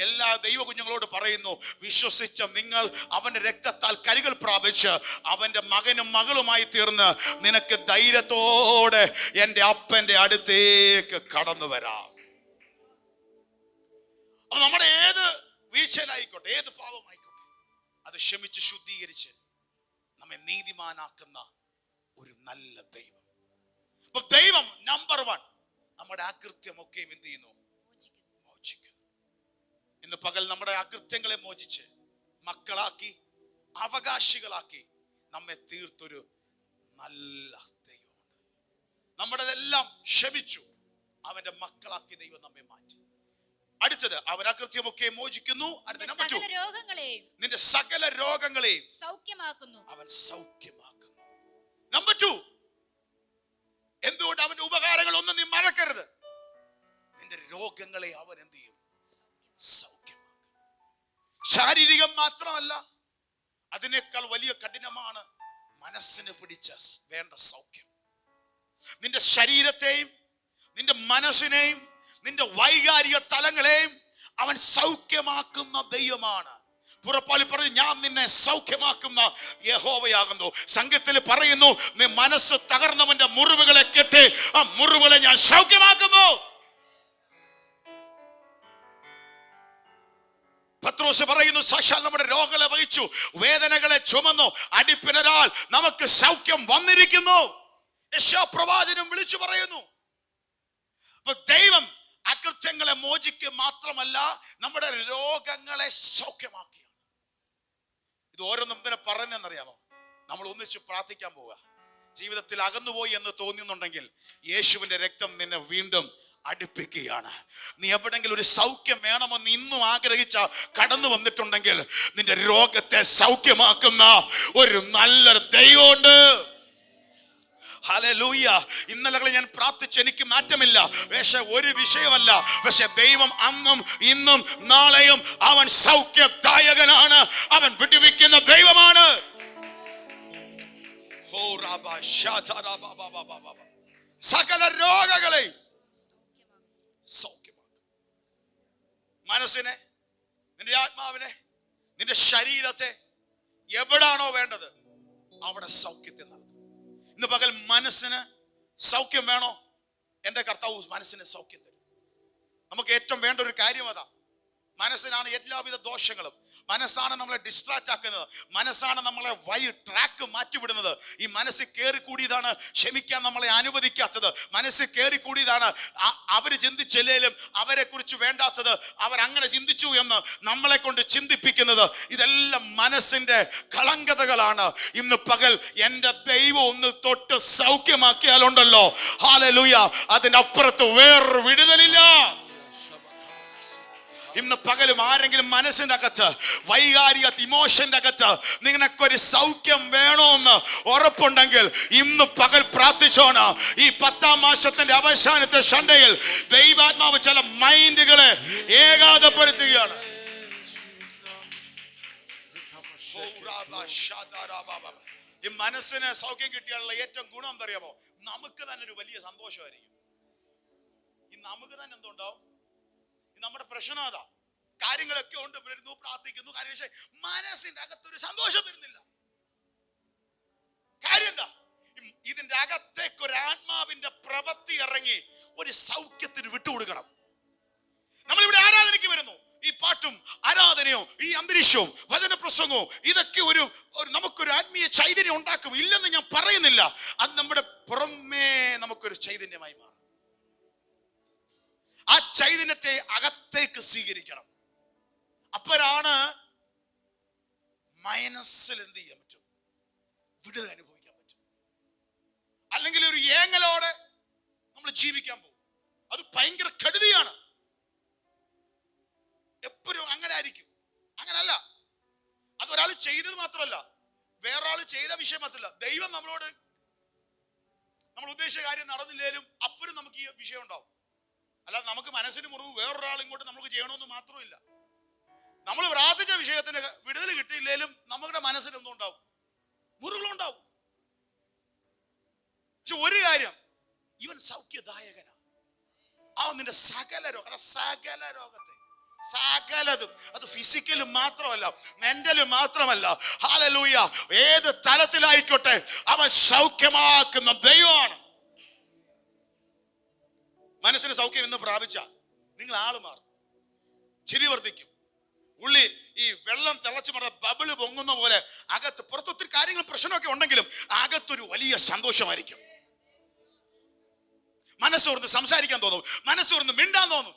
എല്ലാ ദൈവ കുഞ്ഞുങ്ങളോട് പറയുന്നു, വിശ്വസിച്ച നിങ്ങൾ അവന്റെ രക്തത്താൽ കരുകൾ പ്രാപിച്ച് അവന്റെ മകനും മകളുമായി തീർന്ന് നിനക്ക് ധൈര്യത്തോടെ എൻ്റെ അപ്പന്റെ അടുത്തേക്ക് കടന്നു വരാം. അപ്പൊ നമ്മുടെ ഏത് വീഴ്ചയിലായിക്കോട്ടെ, ഏത് പാപമായിക്കോട്ടെ, അത് ക്ഷമിച്ച് ശുദ്ധീകരിച്ച് നമ്മെ നീതിമാനാക്കുന്ന ഒരു നല്ല ദൈവം. അപ്പൊ ദൈവം നമ്പർ 1 നമ്മുടെ അകൃത്യമൊക്കെ എന്ത് ചെയ്യുന്നു? മോചിക്കുന്നു. ഇന്ന് പകൽ നമ്മുടെ അകൃത്യങ്ങളെ മോചിച്ച് മക്കളാക്കി, അവകാശികളാക്കി നമ്മെ തീർത്തൊരു നല്ല ദൈവമുണ്ട്. നമ്മുടെതെല്ലാം ക്ഷമിച്ചു അവന്റെ മക്കളാക്കി ദൈവം നമ്മെ മാറ്റി. അടുത്തത്, അവൻ അകൃത്യമൊക്കെ മോചിക്കുന്നു. നിന്റെ സകല രോഗങ്ങളെയും സൗഖ്യമാക്കുന്നു. അവൻ സൗഖ്യമാക്കുന്നു. നമ്പർ 2, എന്തുകൊണ്ട്? അവന്റെ ഉപകാരങ്ങൾ ഒന്നും നീ മറക്കരുത്. നിന്റെ രോഗങ്ങളെ അവൻ എന്ത് ചെയ്യും? സൗഖ്യമാക്കും. ശാരീരികം മാത്രമല്ല, അതിനേക്കാൾ വലിയ കഠിനമാണ് മനസ്സിന് പിടിച്ച വേണ്ട സൗഖ്യം. നിന്റെ ശരീരത്തെയും നിന്റെ മനസ്സിനെയും നിന്റെ വൈകാരിക തലങ്ങളെയും അവൻ സൗഖ്യമാക്കുന്ന ദൈവമാണ്. പുറപ്പാടിൽ പറഞ്ഞു, ഞാൻ നിന്നെ സൗഖ്യമാക്കുന്ന യഹോവയാകുന്നു. സംഘത്തിൽ പറയുന്നു, നീ മനസ്സ് തകർന്നവന്റെ മുറിവുകളെ കെട്ടി ആ മുറിവുകളെ ഞാൻ സൗഖ്യമാക്കുന്നു. പത്രോസ് പറയുന്നു, സാക്ഷാൽ നമ്മുടെ രോഗങ്ങളെ വഹിച്ചു വേദനകളെ ചുമന്നു അടിപ്പിണരാൽ നമുക്ക് സൗഖ്യം വന്നിരിക്കുന്നു. യെശയ്യാപ്രവാചകനും വിളിച്ചു പറയുന്നു. അപ്പൊ ദൈവം അകൃത്യങ്ങളെ മോചിക്കുക മാത്രമല്ല, നമ്മുടെ രോഗങ്ങളെ സൗഖ്യമാക്കിയാണ്. ഇത് ഓരോന്നും എന്തിനാ പറയുന്നതെന്നറിയാമോ? നമ്മൾ ഒന്നിച്ച് പ്രാർത്ഥിക്കാൻ പോവുക. ജീവിതത്തിൽ അകന്നുപോയി എന്ന് തോന്നുന്നുണ്ടെങ്കിൽ യേശുവിന്റെ രക്തം നിന്നെ വീണ്ടും അടുപ്പിക്കുകയാണ്. നീ എവിടെങ്കിലും ഒരു സൗഖ്യം വേണമെന്ന് ഇന്നും ആഗ്രഹിച്ച കടന്നു വന്നിട്ടുണ്ടെങ്കിൽ നിന്റെ രോഗത്തെ സൗഖ്യമാക്കുന്ന ഒരു നല്ലൊരു ദൈവമുണ്ട്. ഹല്ലേലൂയ. ഇന്നലെ ഞാൻ പ്രാർത്ഥിച്ച് എനിക്ക് മാറ്റമില്ല. പക്ഷെ ഒരു വിഷയമല്ല, പക്ഷെ ദൈവം അന്നും ഇന്നും നാളെയും അവൻ സൗഖ്യദായകനാണ്. അവൻ വിടുവിക്കുന്ന ദൈവമാണ്. സകല രോഗങ്ങളെ സൗഖ്യമാക്കും. മനസ്സിനെ, നിന്റെ ആത്മാവിനെ, നിന്റെ ശരീരത്തെ എവിടാണോ വേണ്ടത് അവിടെ സൗഖ്യത്തെ നൽകും. ഇന്ന് പകൽ മനസ്സിന് സൗഖ്യം വേണോ? എൻ്റെ കർത്താവ് മനസ്സിന് സൗഖ്യം തരും. നമുക്ക് ഏറ്റവും വേണ്ട ഒരു കാര്യം അതാ. മനസ്സിനാണ് എല്ലാവിധ ദോഷങ്ങളും. മനസ്സാണ് നമ്മളെ ഡിസ്ട്രാക്ട് ആക്കുന്നത്. മനസ്സാണ് നമ്മളെ വഴി ട്രാക്ക് മാറ്റിവിടുന്നത്. ഈ മനസ്സിൽ കയറിക്കൂടിയതാണ് ക്ഷമിക്കാൻ നമ്മളെ അനുവദിക്കാത്തത്. മനസ്സിൽ കയറിക്കൂടിയതാണ് അവര് ചിന്തിച്ചില്ലേലും അവരെ കുറിച്ച് വേണ്ടാത്തത് അവരങ്ങനെ ചിന്തിച്ചു എന്ന് നമ്മളെ കൊണ്ട് ചിന്തിപ്പിക്കുന്നത്. ഇതെല്ലാം മനസ്സിന്റെ കളങ്കതകളാണ്. ഇന്ന് പകൽ എൻ്റെ ദൈവം ഒന്ന് തൊട്ട് സൗഖ്യമാക്കിയാലുണ്ടല്ലോ, ഹല്ലേലൂയ, അതിനപ്പുറത്ത് വേറൊരു വിടുതലില്ല. ഇന്ന് പകലും ആരെങ്കിലും മനസ്സിന്റെ അകത്ത്, വൈകാരിക ഇമോഷന്റെ അകത്ത് നിനക്കൊരു സൗഖ്യം വേണമെന്ന് ഉറപ്പുണ്ടെങ്കിൽ ഇന്ന് പകൽ പ്രാർത്ഥിച്ചോണ്. ഈ 10ാം മാസത്തിന്റെ അവസാനത്തെ സൺഡേയിൽ ദൈവാത്മാവ് ചില മൈൻഡുകളെ ഏകാഗ്രപ്പെടുത്തുകയാണ്. ഈ മനസ്സിന് സൗഖ്യം കിട്ടിയാലുള്ള ഏറ്റവും ഗുണം എന്തറിയാമോ? നമുക്ക് തന്നെ ഒരു വലിയ സന്തോഷമായിരിക്കും. ഈ നമുക്ക് തന്നെ എന്തുണ്ടാവും? നമ്മുടെ പ്രശ്നം അതാ. കാര്യങ്ങളൊക്കെ ഉണ്ട്, വരുന്നു, പ്രാർത്ഥിക്കുന്നു, പക്ഷേ മനസ്സിന്റെ അകത്തൊരു സന്തോഷം വരുന്നില്ല. കാര്യം എന്താ? ഇതിന്റെ അകത്തേക്ക് ഒരു ആത്മാവിന്റെ പ്രവൃത്തി ഇറങ്ങി ഒരു സൗഖ്യത്തിന് വിട്ടുകൊടുക്കണം. നമ്മളിവിടെ ആരാധനയ്ക്ക് വരുന്നു. ഈ പാട്ടും ആരാധനയും ഈ അന്തരീക്ഷവും വചനപ്രസംഗവും ഇതൊക്കെ നമുക്കൊരു ആത്മീയ ചൈതന്യം ഉണ്ടാക്കും. ഇല്ലെന്ന് ഞാൻ പറയുന്നില്ല. അത് നമ്മുടെ പുറമേ നമുക്കൊരു ചൈതന്യമായി മാറും. ആ ചൈതന്യത്തെ അകത്തേക്ക് സ്വീകരിക്കണം. അപ്പോഴാണ് മനസ്സിൽ എന്ത് ചെയ്യാൻ പറ്റും? വിടുതൽ അനുഭവിക്കാൻ പറ്റും. അല്ലെങ്കിൽ ഒരു ഏങ്ങലോടെ നമ്മൾ ജീവിക്കാൻ പോകും. അത് ഭയങ്കര കെടുതിയാണ്. എപ്പോഴും അങ്ങനെ ആയിരിക്കും. അങ്ങനല്ല. അതൊരാൾ ചെയ്തത് മാത്രമല്ല, വേറൊരാൾ ചെയ്ത വിഷയം മാത്രമല്ല. ദൈവം നമ്മളോട് നമ്മൾ ഉദ്ദേശിച്ച കാര്യം നടന്നില്ലേലും അപ്പോഴും നമുക്ക് ഈ വിഷയം ഉണ്ടാവും. അല്ലാതെ നമുക്ക് മനസ്സിന് മുറിവ് വേറൊരാൾ ഇങ്ങോട്ട് നമുക്ക് ചെയ്യണമെന്ന് മാത്രമില്ല. നമ്മൾ പ്രാർത്ഥിച്ച വിഷയത്തിന് വിടുതൽ കിട്ടിയില്ലേലും നമ്മുടെ മനസ്സിനൊന്നും ഉണ്ടാവും, മുറിവുകളുണ്ടാവും. പക്ഷെ ഒരു കാര്യം, ഇവൻ സൗഖ്യദായകനാ. നിന്റെ സകല രോഗത്തെ സകലതും, അത് ഫിസിക്കലും മാത്രമല്ല, മെന്റലും മാത്രമല്ല, ഹല്ലേലൂയ, ഏത് തലത്തിലായിക്കോട്ടെ അവൻ സൗഖ്യമാക്കുന്ന ദൈവമാണ്. മനസ്സിന് സൗഖ്യം എന്ന് പ്രാപിച്ച നിങ്ങൾ ആള് മാറും, ചിരി വർദ്ധിക്കും. ഉള്ളി ഈ വെള്ളം തിളച്ചു മറ ബബിള് പൊങ്ങുന്ന പോലെ അകത്ത് പുറത്തൊത്തിരി കാര്യങ്ങൾ പ്രശ്നമൊക്കെ ഉണ്ടെങ്കിലും അകത്തൊരു വലിയ സന്തോഷമായിരിക്കും. മനസ്സോർന്ന് സംസാരിക്കാൻ തോന്നും, മനസ്സോർന്ന് മിണ്ടാൻ തോന്നും.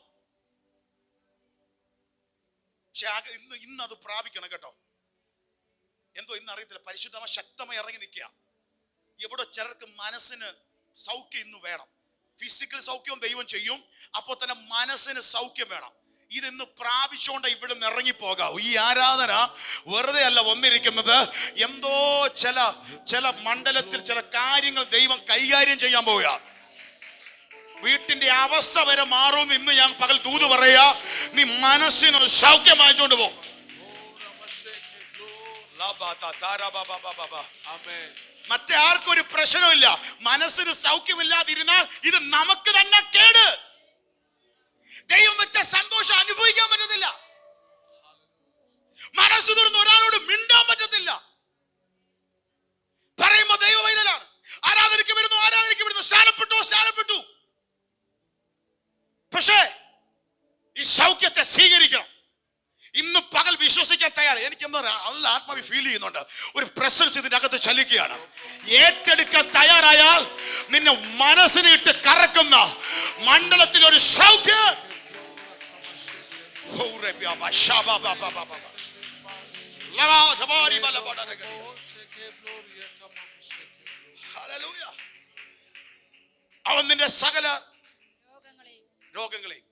പക്ഷെ ഇന്ന് അത് പ്രാപിക്കണം കേട്ടോ. എന്തോ ഇന്ന് അറിയത്തില്ല, പരിശുദ്ധമായി ശക്തമായി ഇറങ്ങി നിൽക്കുക. എവിടെ ചിലർക്ക് മനസ്സിന് സൗഖ്യം ഇന്ന് വേണം. ഫിസിക്കൽ സൗഖ്യവും ദൈവം ചെയ്യും, അപ്പോൾ തന്നെ മനസ്സിന് സൗഖ്യം വേണം. ഇതിന്ന് പ്രാപിച്ചുകൊണ്ട് ഇവിടെ നിന്ന് ഇറങ്ങിപ്പോകാം. ഈ ആരാധന വെറുതെ അല്ല വന്നിരിക്കുന്നത്. എന്തോ ചില മണ്ഡലത്തിൽ ചില കാര്യങ്ങൾ ദൈവം കൈകാര്യം ചെയ്യാൻ പോവുക. വീട്ടിന്റെ അവസ്ഥ വരെ മാറുമെന്ന് ഇന്ന് ഞാൻ പകൽ ദൂത് പറയാ. നീ മനസ്സിന് സൗഖ്യം വാങ്ങിച്ചോണ്ട് പോ. മറ്റേ ആർക്കും ഒരു പ്രശ്നമില്ല. മനസ്സിന് സൗഖ്യമില്ലാതിരുന്നാൽ ഇത് നമുക്ക് തന്നെ കേട്. ദൈവം വെച്ച സന്തോഷം അനുഭവിക്കാൻ പറ്റത്തില്ല. മനസ്സ് തുറന്ന് ഒരാളോട് മിണ്ടാൻ പറ്റത്തില്ല. പറയുമ്പോ ദൈവ വൈതലാണ്. ആരാധനയ്ക്ക് വരുന്നു, സ്ഥാനപ്പെട്ടു. പക്ഷേ ഈ സൗഖ്യത്തെ സ്വീകരിക്കണം. ഇന്ന് പകൽ വിശ്വസിക്കാൻ തയ്യാറ്. എനിക്കെന്താ നല്ല ആത്മാവി ഫീൽ ചെയ്യുന്നുണ്ട്. ഒരു പ്രസൻസ് ഇതിന്റെ അകത്ത് ചലിക്കുകയാണ്. ഏറ്റെടുക്കാൻ തയ്യാറായാൽ നിന്നെ മനസ്സിന് ഇട്ട് കറക്കുന്ന മണ്ഡലത്തിൽ ഒരു സൗഖ്യം. അവൻ നിന്റെ സകല രോഗങ്ങളെയും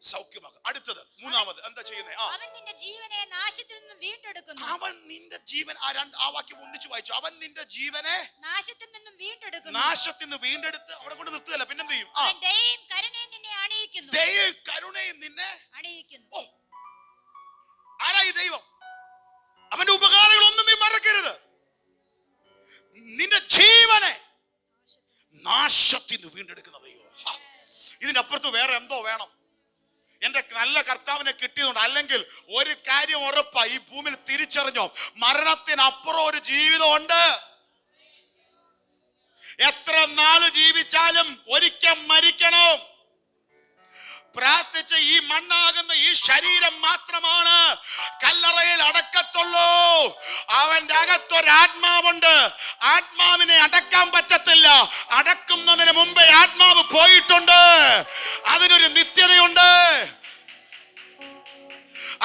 സൗഖ്യമാക്കും. അടുത്തത് മൂന്നാമത് എന്താ ചെയ്യുന്നത്? അവൻ നിന്റെ ജീവനെ നാശത്തിൽ നിന്ന് വീണ്ടെടുക്കുന്നു. അവൻ നിന്റെ ജീവൻ, ആ വാക്യം ഒന്നിച്ച് വായിച്ചു. അവൻ നിന്റെ ജീവനെ നാശത്തിൽ നിന്നും വീണ്ടെടുക്കുന്നു. നാശത്തിൽ നിന്ന് വീണ്ടെടുത്ത് അവിടെ കൊണ്ട് നിർത്തുകയല്ല, പിന്നെന്ത് ചെയ്യും? ദയയും കരുണയും നിന്നെ അണിയിക്കുന്നു. ദയയും കരുണയും നിന്നെ അണിയിക്കുന്നു. ആരായി ദൈവം? അവന്റെ ഉപകാരങ്ങളൊന്നും നീ മറക്കരുത്. നിന്റെ ജീവനെ നാശത്തിൽ നിന്ന് വീണ്ടെടുക്കുന്ന ദൈവം. ഇതിനപ്പുറത്ത് വേറെ എന്തോ വേണം? എന്റെ നല്ല കർത്താവിനെ കിട്ടിയതുകൊണ്ട്. അല്ലെങ്കിൽ ഒരു കാര്യം ഉറപ്പാ, ഈ ഭൂമിയിൽ തിരിച്ചറിഞ്ഞോ, മരണത്തിനപ്പുറം ഒരു ജീവിതം ഉണ്ട്. എത്ര നാള് ജീവിച്ചാലും ഒരിക്കൽ മരിക്കണം. പ്രാർത്ഥിച്ച ഈ മണ്ണാകുന്ന ഈ ശരീരം മാത്രമാണ് കല്ലറയിൽ അടക്കത്തുള്ളൂ. അവന്റെ അകത്തൊരാത്മാവുണ്ട്. ആത്മാവിനെ അടക്കാൻ പറ്റത്തില്ല. അടക്കുന്നതിന് മുമ്പേ ആത്മാവ് പോയിട്ടുണ്ട്. അതിനൊരു നിത്യതയുണ്ട്.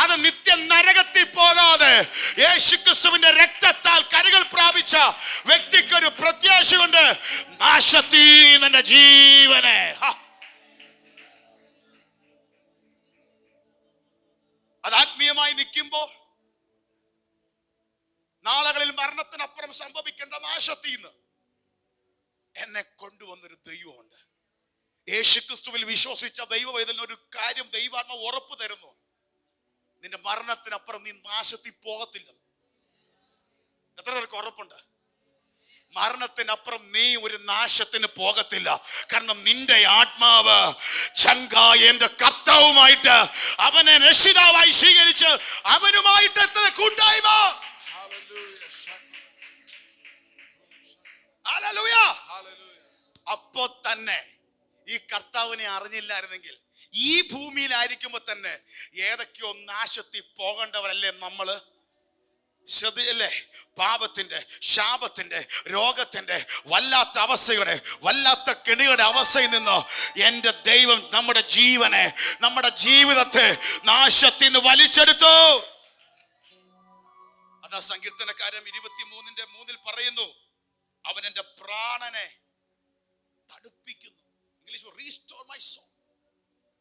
അത് നിത്യ നരകത്തിൽ പോകാതെ യേശുക്രിസ്തുവിന്റെ രക്തത്താൽ കരുകൾ പ്രാപിച്ച വ്യക്തിക്കൊരു പ്രത്യാശയുണ്ട്. നാശത്തിൽ നിന്റെ ജീവനെ. അത് ആത്മീയമായി നിൽക്കുമ്പോ നാളുകളിൽ മരണത്തിനപ്പുറം സംഭവിക്കേണ്ട നാശത്തിൽ നിന്ന് എന്നെ കൊണ്ടുവന്നൊരു ദൈവമുണ്ട്. യേശുക്രിസ്തുവിൽ വിശ്വസിച്ച ദൈവവേദന ഒരു കാര്യം ദൈവാത്മ ഉറപ്പ് തരുന്നു. നിന്റെ മരണത്തിനപ്പുറം നീ നാശത്തിൽ പോകത്തില്ല. എത്ര പേർക്ക് ഉറപ്പുണ്ട്? മരണത്തിനപ്പുറം നീ ഒരു നാശത്തിന് പോകത്തില്ല. കാരണം നിന്റെ ആത്മാവ് ചങ്കായ എന്റെ കർത്താവുമായിട്ട് അവനെ രക്ഷിതാവായി സ്വീകരിച്ച് അവനുമായിട്ട് എത്ര കൂട്ടായ്മ. അപ്പോ തന്നെ ഈ കർത്താവിനെ അറിഞ്ഞില്ലായിരുന്നെങ്കിൽ ഈ ഭൂമിയിലായിരിക്കുമ്പോ തന്നെ ഏതൊക്കെയോ നാശത്തിൽ പോകേണ്ടവരല്ലേ നമ്മള്? ശ്രദ്ധയല്ലേ? പാപത്തിന്റെ, ശാപത്തിന്റെ, രോഗത്തിന്റെ വല്ലാത്ത അവസ്ഥയുടെ, വല്ലാത്ത കെണിയുടെ അവസ്ഥയിൽ നിന്ന് എന്റെ ദൈവം നമ്മുടെ ജീവനെ, നമ്മുടെ ജീവിതത്തെ നാശത്തിൽ നിന്ന് വലിച്ചെടുത്തു. അതാ സങ്കീർത്തനക്കാരൻ 23:3 പറയുന്നു, അവൻ എന്റെ പ്രാണനെ തണുപ്പിക്കുന്നു. English restore my soul.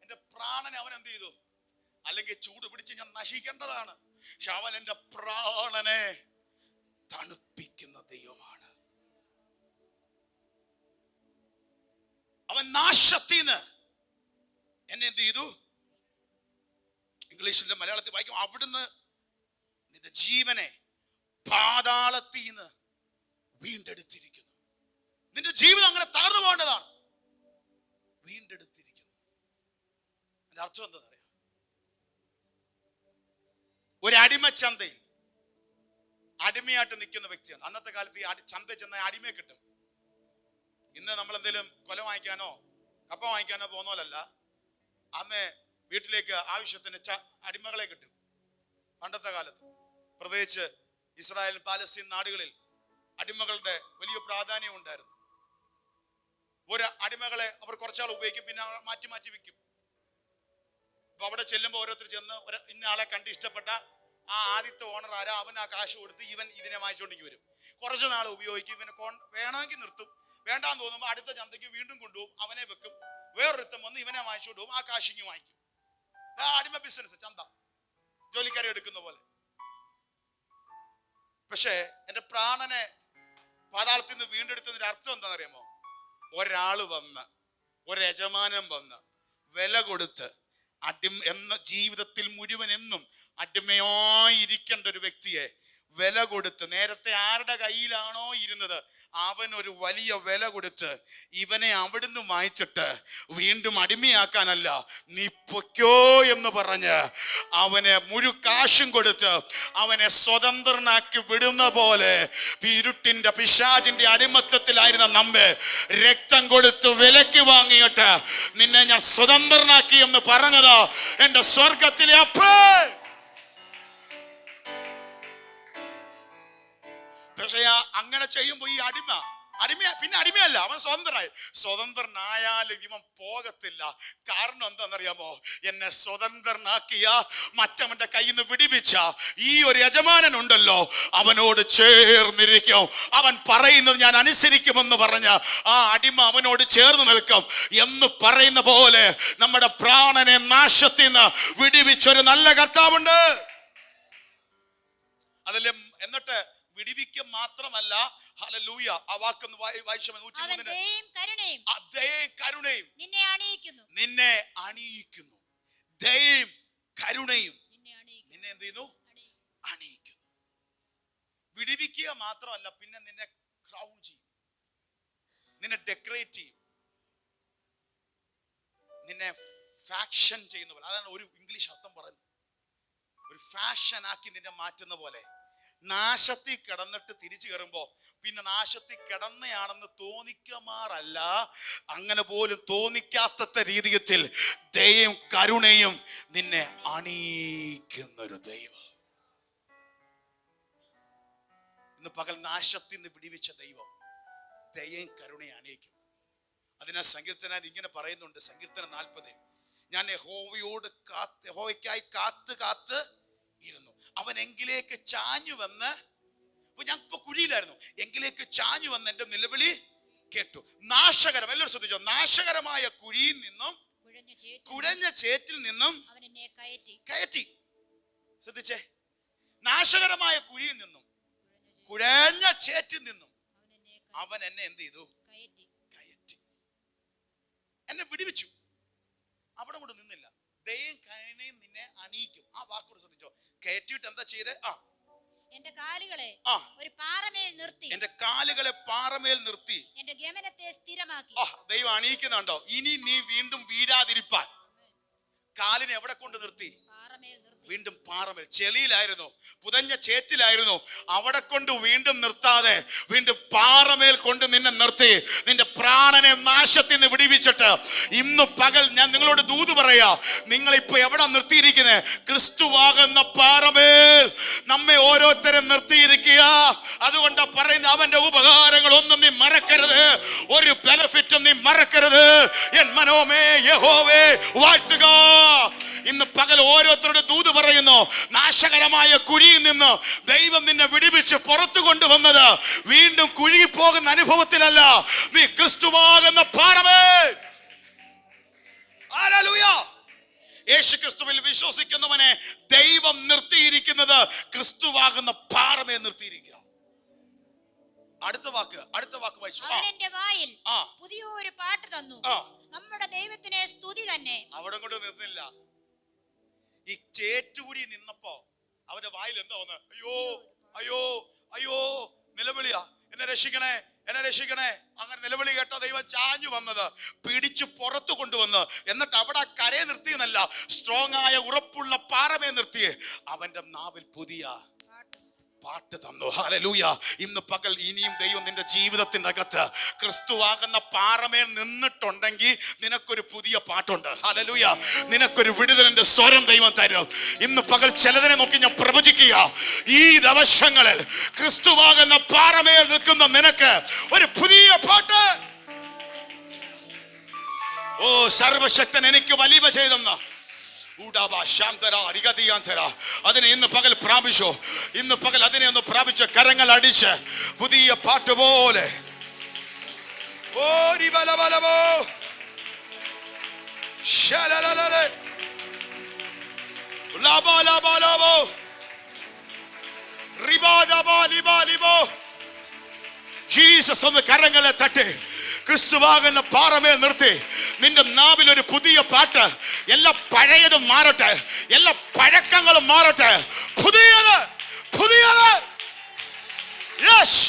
എന്റെ പ്രാണനെ അവൻ എന്ത് ചെയ്തു? അല്ലെങ്കിൽ ചൂട് പിടിച്ച് ഞാൻ നശിക്കേണ്ടതാണ്. പക്ഷെ അവൻ എന്റെ പ്രാണനെ തണുപ്പിക്കുന്ന ദൈവമാണ്. അവൻ നാശത്തിന് എന്നെ എന്ത് ചെയ്തു? ഇംഗ്ലീഷിലെ മലയാളത്തിൽ വായിക്കും, അവിടുന്ന് നിന്റെ ജീവനെ പാതാളത്തിൽ നിന്ന് വീണ്ടെടുത്തിരിക്കുന്നു. നിന്റെ ജീവിതം അങ്ങനെ തകർന്നു പോകേണ്ടതാണ്. വീണ്ടെടുത്തിരിക്കുന്നു. അതിന്റെ അർത്ഥം എന്താണെന്നറിയാം? ഒരു അടിമച്ചന്തയിൽ അടിമയായിട്ട് നിൽക്കുന്ന വ്യക്തിയാണ്. അന്നത്തെ കാലത്ത് ഈ ചന്ത ചെന്ന അടിമയെ കിട്ടും. ഇന്ന് നമ്മൾ എന്തെങ്കിലും കൊല വാങ്ങിക്കാനോ കപ്പ വാങ്ങിക്കാനോ പോകുന്നതല്ല. അന്ന് വീട്ടിലേക്ക് ആവശ്യത്തിന് അടിമകളെ കിട്ടും. പണ്ടത്തെ കാലത്ത് പ്രത്യേകിച്ച് ഇസ്രായേൽ, പാലസ്തീൻ നാടുകളിൽ അടിമകളുടെ വലിയ പ്രാധാന്യം ഉണ്ടായിരുന്നു. ഒരു അടിമകളെ അവർ കുറച്ചാൾ ഉപയോഗിക്കും, പിന്നെ മാറ്റി മാറ്റി വിൽക്കും. അപ്പൊ അവിടെ ചെല്ലുമ്പോൾ ഓരോരുത്തർ ചെന്ന് ഇന്ന ആളെ കണ്ട് ഇഷ്ടപ്പെട്ട ആ ആദ്യത്തെ ഓണർ ആരാ, അവൻ ആ കാശ് കൊടുത്ത് ഇവൻ ഇതിനെ വാങ്ങിച്ചോണ്ടെങ്കിൽ വരും. കുറച്ച് നാൾ ഉപയോഗിക്കും, ഇവനെ വേണമെങ്കിൽ നിർത്തും, വേണ്ടാന്ന് തോന്നുമ്പോൾ അടുത്ത ചന്തയ്ക്ക് വീണ്ടും കൊണ്ടുപോകും, അവനെ വെക്കും, വേറൊരുത്തം വന്ന് ഇവനെ വാങ്ങിച്ചോണ്ട് പോകും, ആ കാശിങ് വാങ്ങിക്കും. അടിമ ബിസിനസ്, ചന്ത, ജോലിക്കാരെ എടുക്കുന്ന പോലെ. പക്ഷേ എന്റെ പ്രാണനെ പാതാളത്തിൽ നിന്ന് വീണ്ടെടുത്തതിന്റെ അർത്ഥം എന്താണെന്നറിയാമോ? ഒരാള് വന്ന്, ഒരു യജമാനൻ വന്ന് വില കൊടുത്ത് എന്ന ജീവിതത്തിൽ മുഴുവൻ എന്നും അടിമയായിരിക്കേണ്ട ഒരു വ്യക്തിയെ വില കൊടുത്ത്, നേരത്തെ ആരുടെ കയ്യിലാണോ ഇരുന്നത് അവൻ ഒരു വലിയ വില കൊടുത്ത് ഇവനെ അവിടുന്ന് വാങ്ങിച്ചിട്ട് വീണ്ടും അടിമയാക്കാനല്ല, നീ പൊയ്ക്കോ എന്ന് പറഞ്ഞ് അവനെ കാശും കൊടുത്ത് അവനെ സ്വതന്ത്രനാക്കി വിടുന്ന പോലെ ഇരുട്ടിന്റെ പിശാചിന്റെ അടിമത്തത്തിലായിരുന്ന നമ്മെ രക്തം കൊടുത്ത് വിലക്ക് വാങ്ങിയിട്ട് നിന്നെ ഞാൻ സ്വതന്ത്രനാക്കി എന്ന് പറഞ്ഞത് എന്റെ സ്വർഗത്തിലെ അപ്പൻ. പക്ഷേ അങ്ങനെ ചെയ്യുമ്പോ ഈ അടിമ പിന്നെ അടിമയല്ല, അവൻ സ്വതന്ത്രനായാലും ഇവൻ പോകത്തില്ല. കാരണം എന്താണെന്നറിയാമോ? എന്നെ സ്വതന്ത്രനാക്കിയ മറ്റവന്റെ കയ്യിൽ നിന്ന് വിടിവിച്ച ഈ ഒരു യജമാനൻ ഉണ്ടല്ലോ, അവനോട് ചേർന്നിരിക്കും. അവൻ പറയുന്നത് ഞാൻ അനുസരിക്കുമെന്ന് പറഞ്ഞ ആ അടിമ അവനോട് ചേർന്ന് നിൽക്കും എന്ന് പറയുന്ന പോലെ നമ്മുടെ പ്രാണനെ നാശത്തിൽ നിന്ന് വിടിവിച്ചൊരു നല്ല കർത്താവുണ്ട്. അതിലെ എന്നിട്ട് വിടിവിക്ക മാത്രമല്ല, ഹല്ലേലൂയ, ആ വാക്കൊന്ന് വായിച്ചു. കരുണയും നിന്നെ അണിയിക്കുന്നു. ദയയും കരുണയും നിന്നെ എന്ത് ചെയ്യുന്നു? അണിയിക്കുന്നു. വിടിവിക്കുക മാത്രമല്ല, പിന്നെ നിന്നെ ക്രൗൺ ചെയ്യും, നിന്നെ ഡെക്കറേറ്റ് ചെയ്യും, നിന്നെ ഫാഷൻ ചെയ്യുന്ന പോലെ. അതാണ് ഒരു ഇംഗ്ലീഷ് അർത്ഥം പറയുന്നത്. ഒരു ഫാഷൻ ആക്കി നിന്നെ മാറ്റുന്ന പോലെ. നാശത്തിൽ കിടന്നിട്ട് തിരിച്ചു കയറുമ്പോ പിന്നെ നാശത്തിൽ കിടന്നയാണെന്ന് തോന്നിക്കുമാറല്ല, അങ്ങനെ പോലും തോന്നിക്കാത്ത രീതിയിൽ ദയയും കരുണയും നിന്നെ അണിയിക്കുന്നൊരു ദൈവം. ഇന്ന് പകൽ നാശത്തിൽ നിന്ന് വിടിവിച്ച ദൈവം ദയയും കരുണയും അണിയിക്കും. അതിനാ സങ്കീർത്തനൻ ഇങ്ങനെ പറയുന്നുണ്ട്, സങ്കീർത്തനം 40, ഞാൻ യഹോവയ്ക്കായി കാത്ത് ഇരുന്നു. അവൻ എങ്കിലേക്ക് ചാഞ്ഞു വന്ന്, ഞാൻ ഇപ്പൊ കുഴിയിലായിരുന്നു, എങ്കിലേക്ക് ചാഞ്ഞു വന്ന് എന്റെ നിലവിളി കേട്ടു. നാശകരം, എല്ലാവരും ശ്രദ്ധിച്ചോ, നാശകരമായ കുഴിയിൽ നിന്നും, കുഴഞ്ഞ ചേറ്റിൽ നിന്നും കയറ്റി. ശ്രദ്ധിച്ചേ, നാശകരമായ കുഴിയിൽ നിന്നും, കുഴഞ്ഞ ചേറ്റിൽ നിന്നും അവൻ എന്നെ എന്ത് ചെയ്തു? കയറ്റി. എന്നെ വിടിവിച്ചു. അവിടെ കൊണ്ട് നിന്നില്ല. ദയയും കരുണയും നിന്നെ അണിയിക്കും. ആ വാക്കോട് ശ്രദ്ധിച്ചോ. കയറ്റിയിട്ട് എന്താ ചെയ്തേ? എന്റെ കാലുകളെ ഒരു പാറമേൽ നിർത്തി, എന്റെ കാലുകളെ പാറമേൽ നിർത്തി, എന്റെ ഗമനത്തെ സ്ഥിരമാക്കി. ദൈവം അണിയിക്കുന്നുണ്ടോ? ഇനി നീ വീണ്ടും വീഴാതിരിപ്പാൻ കാലിനെ എവിടെ കൊണ്ട് നിർത്തി? വീണ്ടും പാറമേൽ. ചെളിയിലായിരുന്നു, പുതഞ്ഞ ചേറ്റിലായിരുന്നു, അവിടെ കൊണ്ട് വീണ്ടും നിർത്താതെ വീണ്ടും പാറമേൽ കൊണ്ട് നിന്നെ നിർത്തി നിന്റെ പ്രാണനെ നാശത്തിൽ നിന്ന് വിടിവിച്ചിട്ട് ഇന്ന് പകൽ ഞാൻ നിങ്ങളോട് ദൂത് പറയാ, നിങ്ങളിപ്പോ എവിടെ നിർത്തിയിരിക്കുന്നത്? ക്രിസ്തുവാകുന്ന പാറമേൽ നമ്മെ ഓരോരുത്തരും നിർത്തിയിരിക്കുക. അതുകൊണ്ടാ പറയുന്നത്, അവന്റെ ഉപകാരങ്ങൾ ഒന്നും നീ മറക്കരുത്, ഒരു ബെനഫിറ്റും നീ മറക്കരുത്. എൻ മനോമേ യഹോവേ വാഴ്ത്തുക. ഇന്ന് പകൽ ഓരോരുത്തരുടെ ദൂത് പറയുന്നു, നാശകരമായ കുഴിയിൽ നിന്ന് ദൈവം നിന്നെ വിടിവിച്ച് പുറത്തു കൊണ്ടുവന്നത് വീണ്ടും കുഴി പോകുന്ന അനുഭവത്തിലല്ല, നീ ക്രിസ്തുവാകുന്ന പാറമേൽ. ഹല്ലേലൂയ. യേശു ക്രിസ്തുവിൽ വിശ്വസിക്കുന്നവനെ ദൈവം നിർത്തിയിരിക്കുന്നത് ക്രിസ്തുവാകുന്ന പാറമേൽ നിർത്തിയിരിക്കുക. അടുത്ത വാക്ക് വായിച്ചു. അവന്റെ വായിൽ പുതിയൊരു പാട്ട് തന്നു, നമ്മുടെ ദൈവത്തിനെ സ്തുതി തന്നെ. അവിടെ കൊണ്ട് നിർത്തില്ല. ഈ ചേറ്റുകൂടി നിന്നപ്പോ അവന്റെ വായിൽ എന്താ വന്ന്? അയ്യോ അയ്യോ അയ്യോ നിലവിളിയാ, എന്നെ രക്ഷിക്കണേ, എന്നെ രക്ഷിക്കണേ. അങ്ങനെ നിലവിളി കേട്ട ദൈവം ചാഞ്ഞു വന്നത് പിടിച്ചു പുറത്തു കൊണ്ടുവന്ന്, എന്നിട്ട് അവിടെ കരയെ നിർത്തിയെന്നല്ല, സ്ട്രോങ് ആയ ഉറപ്പുള്ള പാറമേ നിർത്തിയേ അവന്റെ നാവിൽ പുതിയ പാട്ട് തന്നു. ഹല്ലേലൂയ. ഇന്ന് പകൽ ഇനിയും ദൈവം നിന്റെ ജീവിതത്തിന്റെ അകത്ത് ക്രിസ്തുവാകുന്ന പാറമേൽ നിന്നിട്ടുണ്ടെങ്കിൽ നിനക്കൊരു പുതിയ പാട്ടുണ്ട്. ഹല്ലേലൂയ. നിനക്കൊരു വിടുതലിന്റെ സ്വരം ദൈവം തരും. ഇന്ന് പകൽ ചിലതിനെ നോക്കി ഞാൻ പ്രവചിക്കുക, ഈ ദിവസങ്ങളിൽ ക്രിസ്തുവാകുന്ന പാറമേൽ നിൽക്കുന്ന നിനക്ക് ഒരു പുതിയ പാട്ട്. ഓ സർവശക്തൻ എനിക്ക് വലിയ ചെയ്തെന്ന അതിനെ ഇന്ന് പകൽ പ്രാപിച്ചോ. ഇന്ന് പകൽ അതിനെ ഒന്ന് പ്രാപിച്ച കരങ്ങൾ അടിച്ച് പുതിയ പാട്ട് പോലെ. ജീസസ് ഒന്ന് കരങ്ങളെ തട്ടി ക്രിസ്തുവാകുന്ന പാറമേൽ നിർത്തി നിന്റെ നാവിൽ ഒരു പുതിയ പാട്ട്. എല്ലാ പഴയതും മാറട്ടെ, എല്ലാ പഴക്കങ്ങളും മാറട്ടെ, പുതിയത് പുതിയത് യെസ്.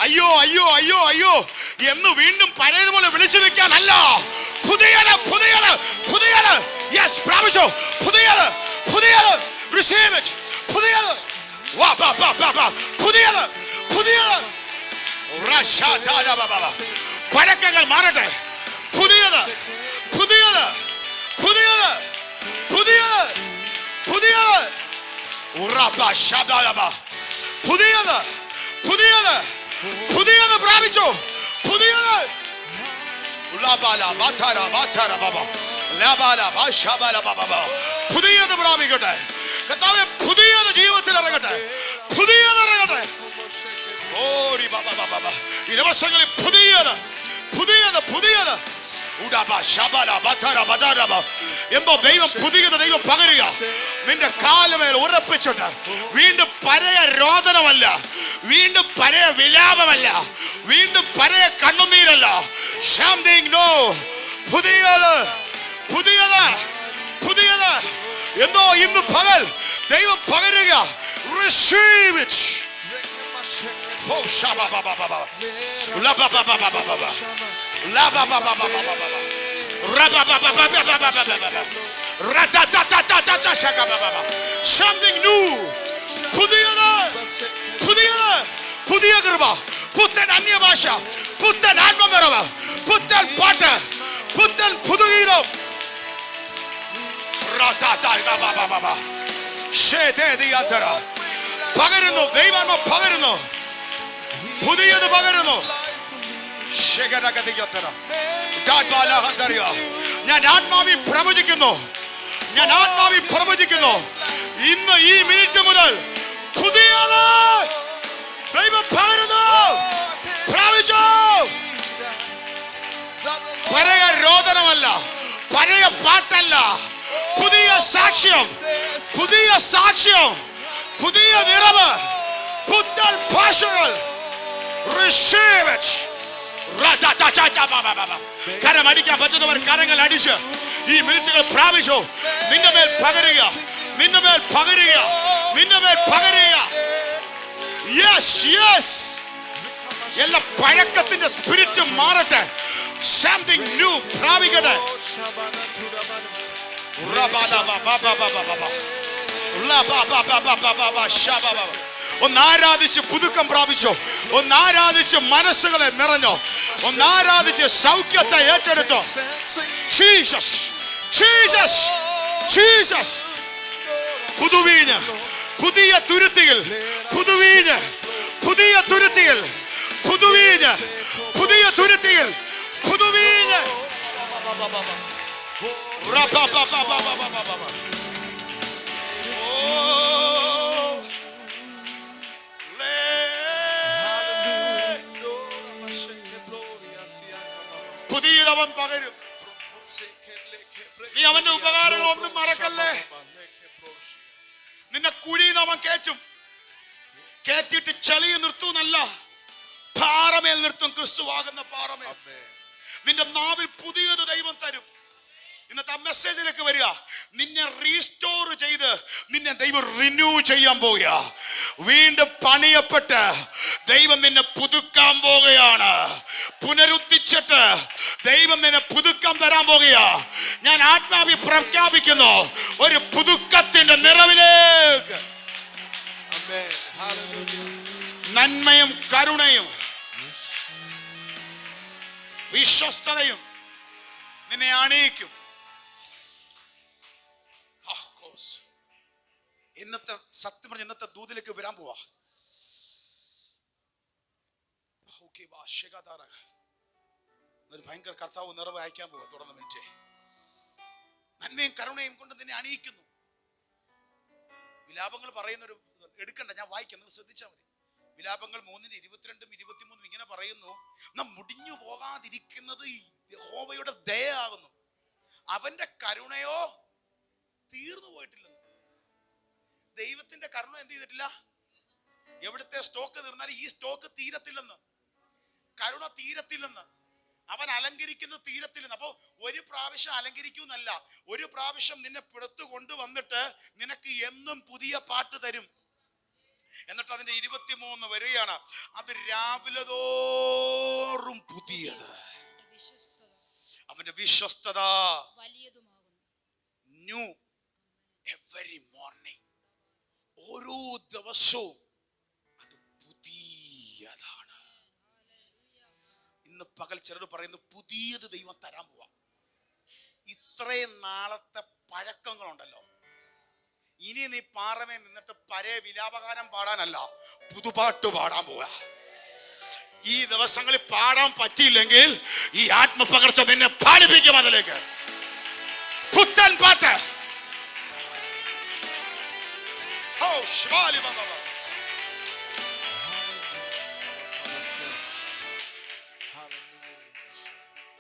അയ്യോ അയ്യോ അയ്യോ അയ്യോ എന്ന് വീണ്ടും പഴയതുപോലെ വിളിച്ചു നിൽക്കാനല്ല. പുതിയത് പുതിയത് പുതിയത്. യെസ്, പ്രാപിച്ചോ. പുതിയത് പുതിയത്. Receive it. പുതിയത്. വാ വാ വാ വാ വാ. പുതിയത് പുതിയത്. പഴക്കങ്ങൾ മാറട്ടെ. പുതിയത് പുതിയത് പുതിയത് പുതിയത് പുതിയത്. പുതിയത് പുതിയത് പുതിയത് പ്രാപിച്ചു. പുതിയത് പുതിയത് പ്രാപിക്കട്ടെ. കർത്താവേ, പുതിയത് ജീവിതത്തിൽ ഇറങ്ങട്ടെ. പുതിയത് ഇറങ്ങട്ടെ. ഈ ദിവസങ്ങളിൽ പുതിയത് പുതിയത് പുതിയത്. എന്തോ ദൈവം പുതിയത് ദൈവം പകരുക. നിന്റെ കാലുമേൽ ഉറപ്പിച്ചിട്ട് വീണ്ടും പഴയ രോദനമല്ല, വീണ്ടും പഴയ വിലാപമല്ല, വീണ്ടും പഴയ കണ്ണുനീരല്ല. നോ, പുതിയത് പുതിയത് പുതിയത്. എന്തോ ഇന്ന് പകൽ ദൈവം പകരുക. Receive it. Oh, shaba baba baba. La baba baba baba. La baba baba baba. Raba baba baba baba. Rata ta ta ta ta ta shaka baba. Something new. പുതിയത് പുതിയത്. പുതിയ കൃപ, പുത്തൻ അന്യഭാഷ, പുത്തൻ ആത്മനിറവ്, പുത്തൻ പാട്ട്, പുത്തൻ പുതുഗീതം. പകരുന്നു. ദൈവാത്മ പകരുന്നു. പുതിയത് പകരുന്നു. ഞാൻ ആത്മാവിൽ പ്രവചിക്കുന്നു. ഞാൻ ആത്മാവിൽ പ്രവചിക്കുന്നു. ഇന്ന് ഈ മിനിറ്റ് മുതൽ പുതിയത് ദൈവം പകരുന്നു. പ്രാപിച്ചോ. പഴയ രോദനമല്ല, പഴയ പാട്ടല്ല, പുതിയ സാക്ഷ്യം, പുതിയ സാക്ഷ്യം, പുതിയ നിറവ്, പുത്തൻ ഭാഷകൾ. Receive it. കരം അടിക്കാൻ പറ്റുന്നവർ കരങ്ങൾ അടിച്ച് ഈ മിനിറ്റുകൾ പ്രാപിച്ചു. നിന്റെ മേൽ പകരുക, നിന്റെ മേൽ പകരുക, നിന്റെ മേൽ പകരുക. Yes yes. എല്ലാ പഴക്കത്തിന്റെ സ്പിരിറ്റ് മാറട്ടെ. Something new പ്രാപിക്കട്ടെ. ഒന്നാരാധിച്ച് പുതുക്കം പ്രാപിച്ചോ. ഒന്നാരാധിച്ച് മനസ്സുകളെ നിറഞ്ഞോ. ഒന്നാരാധിച്ച് സൗഖ്യത്തെ ഏറ്റെടുത്തോ. Jesus Jesus Jesus. പുതുവീഞ്ഞ്, പുതിയ തുരുത്തികൾ, പുതുവീഞ്ഞ്, പുതിയ തുരുത്തികൾ, പുതുവീഞ്ഞ്, പുതിയ തുരുത്തികൾ, പുതുവീഞ്ഞ്. പുതിയതവൻ പകരും. നീ അവന്റെ ഉപകാരങ്ങൾ ഒന്നും മറക്കല്ലേ. നിന്നെ കുഴിയിൽ അവൻ കയറ്റും. കയറ്റിട്ട് ചളിയെ നിർത്തൂന്നല്ല, പാറമേൽ നിർത്തും. ക്രിസ്തുവാകുന്ന പാറമേൽ. നിന്റെ നാവിൽ പുതിയത് ദൈവം തരും. ഇന്നത്തെ മെസ്സേജിലേക്ക് വരിക. നിന്നെ റീസ്റ്റോർ ചെയ്ത് നിന്നെ ദൈവം റിന്യൂ ചെയ്യാൻ പോവുക. വീണ്ടും പണിയപ്പെട്ട് ദൈവം നിന്നെ പുതുക്കാൻ പോവുകയാണ്. പുനരുദ്ധിച്ചിട്ട് ദൈവം നിന്നെ പുതുക്കം തരാൻ പോവുക. ഞാൻ ആത്മാവിൽ പ്രഖ്യാപിക്കുന്നു ഒരു പുതുക്കത്തിന്റെ നിറവിലേക്ക്. നന്മയും കരുണയും വിശ്വസ്തതയും നിന്നെ അണിയിക്കും. ഇന്നത്തെ സത്യം പറഞ്ഞ ഇന്നത്തെ ദൂതിലേക്ക് വരാൻ പോവാ. ഒരു ഭയങ്കര കർത്താവ് നിറവ് അയക്കാൻ പോവാ. തുടർന്ന് മിനിറ്റ്. നന്മയും കരുണയും കൊണ്ട് നിന്നെ അണിയിക്കുന്നു. വിലാപങ്ങൾ പറയുന്നൊരു എടുക്കണ്ട, ഞാൻ വായിക്കാം, നിങ്ങൾ ശ്രദ്ധിച്ചാൽ മതി. വിലാപങ്ങൾ 3:22-23 ഇങ്ങനെ പറയുന്നു. നാം മുടിഞ്ഞു പോകാതിരിക്കുന്നത് യഹോവയുടെ ദയയാകുന്നു, അവന്റെ കരുണയോ തീർന്നു പോയിട്ടില്ല. ദൈവത്തിന്റെ കരുണ എന്ത് ചെയ്തിട്ടില്ല. എവിടുത്തെ സ്റ്റോക്ക് തീർന്നാലും ഈ സ്റ്റോക്ക് തീരത്തില്ലെന്ന്, കരുണ തീരത്തില്ലെന്ന്, അവൻ അലങ്കരിക്കുന്നത് തീരത്തില്ലെന്ന്. അപ്പോ ഒരു പ്രാവശ്യം അലങ്കരിക്കുന്നല്ല, ഒരു പ്രാവശ്യം നിന്നെ പുറത്തു കൊണ്ടുവന്നിട്ട് നിനക്ക് എന്നും പുതിയ പാട്ട് തരും. എന്നിട്ട് അതിന്റെ 23 വരികയാണ്, അത് രാവിലെ തോറും പുതിയത്. അവന്റെ വിശ്വസ്തത വലിയതുമാകുന്നു. New every morning. ഓരോ ദിവസവും അത് പുതിയതാണ്. ഇന്ന് പകൽ ചിലർ പറയുന്നു പുതിയത് ദൈവം തരാൻ പോവാ. ഇത്രയും നാളത്തെ പഴക്കങ്ങളുണ്ടല്ലോ, ഇനി നീ പാറമേ നിന്നിട്ട് പഴയ വിലാപഗാനം പാടാനല്ല, പുതുപാട്ട് പാടാൻ പോവാ. ഈ ദിവസങ്ങളിൽ പാടാൻ പറ്റിയില്ലെങ്കിൽ ഈ ആത്മപകർച്ച നിന്നെ പാടിപ്പിക്കും. അതിലേക്ക് പുത്തൻ പാട്ട്.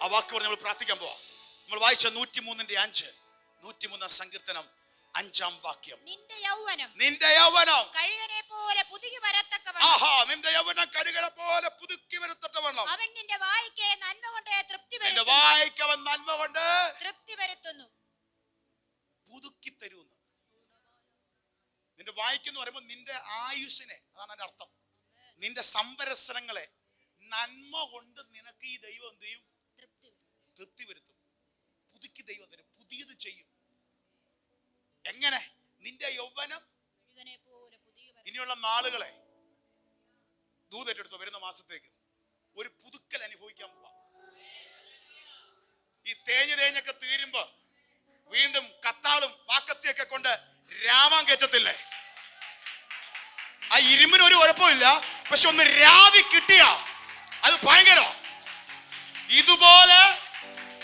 ആ വാക്ക് പറഞ്ഞ് നമ്മൾ പ്രാർത്ഥിക്കാൻ പോവാ. നമ്മൾ വായിച്ച 103:5, 103 സങ്കീർത്തനം 5-ാം വാക്യം. നിന്റെ യൗവനം കഴുകനെ പോലെ പുതുക്കി വരത്തക്കവണ്ണം. ആഹാ, നിന്റെ യൗവനം കഴുകനെ പോലെ പുതുക്കി വരത്തക്കവണ്ണം അവൻ നിന്റെ വായ്ക്ക് നന്മ കൊണ്ട് തൃപ്തി വരുത്തുന്നു. നിന്റെ വായ്ക്ക് അവൻ നന്മ കൊണ്ട് തൃപ്തി വരുത്തുന്നു. പുതുക്കി തരുന്നു. നിന്റെ വായിക്കെന്ന് പറയുമ്പോൾ നിന്റെ ആയുസ്സിനെ, അതാണ് അതിന്റെ അർത്ഥം. നിന്റെ സംവത്സരങ്ങളെ നന്മ കൊണ്ട് നിനക്ക് ഈ ദൈവം എന്ത് ചെയ്യും? തൃപ്തി വരുത്തും. പുതുക്കി ദൈവം തരും, പുതിയത് ചെയ്യും. എങ്ങനെ? നിന്റെ യൗവനം ഇനിയുള്ള നാളുകളെ ദൂതറ്റെടുത്തോ, വരുന്ന മാസത്തേക്ക് ഒരു പുതുക്കൽ അനുഭവിക്കാൻ പോവാ. ഈ തേഞ്ഞൊക്കെ തീരുമ്പോ വീണ്ടും കത്താളും വാക്കത്തിയൊക്കെ കൊണ്ട് രാവാൻ കയറ്റത്തില്ലേ? ആ ഇരുമ്പിന് ഒരു കുഴപ്പമില്ല, പക്ഷെ ഒന്ന് രാവി കിട്ടിയ അത് ഭയങ്കര. ഇതുപോലെ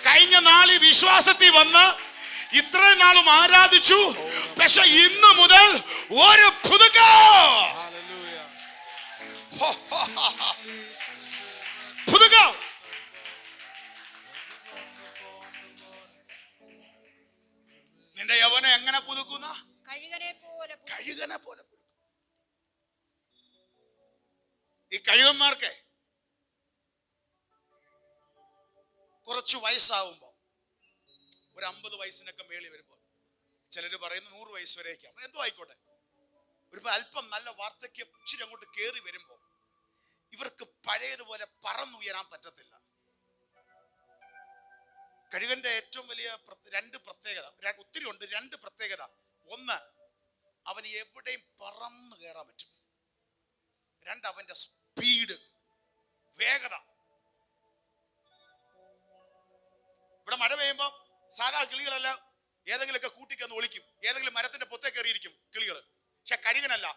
കഴിഞ്ഞ നാൾ ഈ വിശ്വാസത്തിൽ വന്ന് ഇത്രയും നാളും ആരാധിച്ചു, പക്ഷെ ഇന്ന് മുതൽ ഒരു പുതുക്ക. പുതുക്ക. നിന്റെ യൗവനം എങ്ങനെ പുതുക്കുന്ന? കഴുകനെ പോലെ. ഈ കഴുകന്മാർക്ക് കുറച്ച് വയസ്സാവുമ്പോ, ഒരു 50 വയസ്സിനൊക്കെ മേളി വരുമ്പോ, ചിലര് പറയുന്നു 100 വയസ്സ് വരെയൊക്കെ, എന്തോ ആയിക്കോട്ടെ, ഒരു അല്പം നല്ല വാർദ്ധക്യം ഇച്ചിരി അങ്ങോട്ട് കയറി വരുമ്പോ ഇവർക്ക് പഴയതുപോലെ പറന്നുയരാൻ പറ്റത്തില്ല. കഴുകന്റെ ഏറ്റവും വലിയ 2 പ്രത്യേകത, ഒത്തിരി ഉണ്ട്. 2 പ്രത്യേകത. ഒന്ന്, അവന് എവിടെയും പറന്നു കയറാൻ പറ്റും. 2, അവന്റെ സ്പീഡ്, വേഗത. ഇവിടെ മഴ പെയ്യുമ്പോ സാധാ കിളികളെല്ലാം ഏതെങ്കിലുമൊക്കെ കൂട്ടിക്കന്ന് ഒളിക്കും, ഏതെങ്കിലും മരത്തിന്റെ പൊത്തേ കയറിയിരിക്കും കിളികൾ. പക്ഷെ കഴുകനല്ല,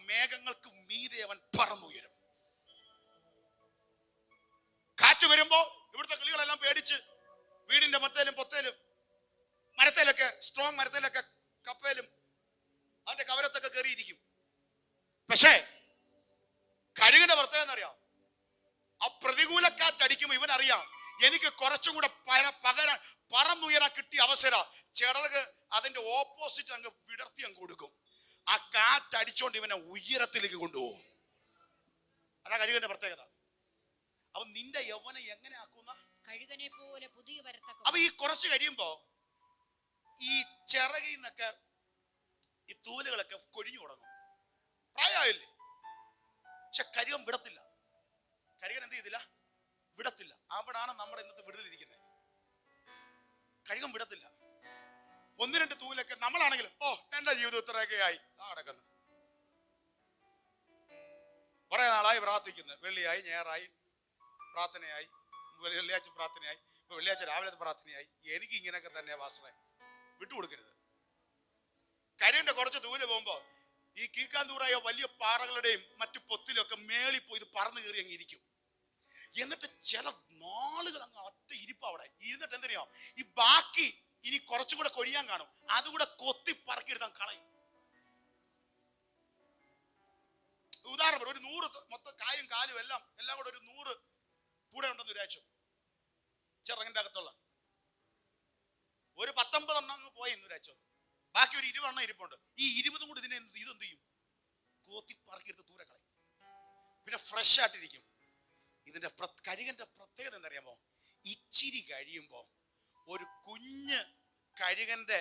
മേഘങ്ങൾക്ക് മീതെ അവൻ പറന്നുയരും. കാറ്റ് വരുമ്പോ ഇവിടുത്തെ കിളികളെല്ലാം പേടിച്ച് വീടിന്റെ മത്തേലും പൊത്തേലും മരത്തേലൊക്കെ, സ്ട്രോങ് മരത്തേലൊക്കെ, കപ്പയിലും അവന്റെ കവരത്തൊക്കെ കയറിയിരിക്കും. പക്ഷേ കഴുകന്റെ പ്രത്യേകത എന്നറിയാം, ആ പ്രതികൂല കാറ്റടിക്കുമ്പോ ഇവനറിയാം എനിക്ക് കുറച്ചും കൂടെ പകരാൻ, പറന്നുയരാൻ കിട്ടിയ അവസരം. ചിറക് അതിന്റെ ഓപ്പോസിറ്റ് അങ്ങ് വിടർത്തി അങ്ങ് കൊടുക്കും. ആ കാറ്റടിച്ചോണ്ട് ഇവനെ ഉയരത്തിലേക്ക് കൊണ്ടുപോകും. അതാ കഴുകന്റെ പ്രത്യേകത. അപ്പൊ നിന്റെ യൗവനം എങ്ങനെ ആക്കുന്ന? കഴുകനെ പോലെ പുതിയ വരത്തക്ക. അപ്പൊ ഈ കുറച്ച് കഴിയുമ്പോ ഈ ചിറകിൽ നിന്നൊക്കെ ഈ തൂലുകളൊക്കെ കൊഴിഞ്ഞു തുടങ്ങും. പ്രായമായില്ലേ? പക്ഷെ കഴുകൻ വിടത്തില്ല. കഴുകൻ എന്ത് ചെയ്തില്ല? വിടത്തില്ല. അവിടാണ് നമ്മുടെ ഇന്നത്തെ വിടുതലിരിക്കുന്നത്. കഴുകൻ വിടത്തില്ല. 1-2 തൂലൊക്കെ നമ്മളാണെങ്കിലും, എന്റെ ജീവിതം ഇത്രയൊക്കെ ആയി നടക്കുന്നു. കുറെ നാളായി പ്രാർത്ഥിക്കുന്നു. വെള്ളിയായി, ഞായറായി പ്രാർത്ഥനയായി, വെള്ളിയാഴ്ച പ്രാർത്ഥനയായി, ഇപ്പൊ വെള്ളിയാഴ്ച രാവിലത്തെ പ്രാർത്ഥനയായി. എനിക്ക് ഇങ്ങനെയൊക്കെ തന്നെ പാസ്റ്ററെ, വിട്ടുകൊടുക്കരുത്. കഴുകന്റെ കുറച്ച് തൂല് പോകുമ്പോ ഈ കീക്കാന്തൂറായ വലിയ പാറകളുടെയും മറ്റു പൊത്തിലൊക്കെ മേളിപ്പോയി ഇത് പറന്നു കയറി അങ്ങ് ഇരിക്കും. എന്നിട്ട് ചില നാളുകൾ അങ്ങ് ഒറ്റ ഇരിപ്പ് അവിടെ ഇരുന്നിട്ട് എന്തിനാ, ഈ ബാക്കി ഇനി കുറച്ചും കൂടെ കൊഴിയാൻ കാണും, അതുകൂടെ കൊത്തി പറക്കിയെടുത്താൻ കളയും. ഉദാഹരണം, ഒരു 100 മൊത്തം കാലും എല്ലാം കൂടെ ഒരു 100 കൂടെ ഉണ്ടെന്ന് വിചാരിച്ചു. ചിറകിന്റെ അകത്തുള്ള ഒരു 19 എണ്ണം അങ്ങ് പോയി എന്ന് വിചാരിച്ചോ, ബാക്കി ഒരു 20 എണ്ണം ഇരിപ്പുണ്ട്. ഈ 20 കൂടി ഇതെന്ത് ചെയ്യും? കോത്തി പറക്കിയെടുത്ത് ദൂരെ കളയും. പിന്നെ ഫ്രഷ് ആയിട്ടിരിക്കും. ഇതിന്റെ കഴുകന്റെ പ്രത്യേകത എന്തറിയാമോ? ഇച്ചിരി കഴിയുമ്പോ ഒരു കുഞ്ഞ് കഴുകന്റെ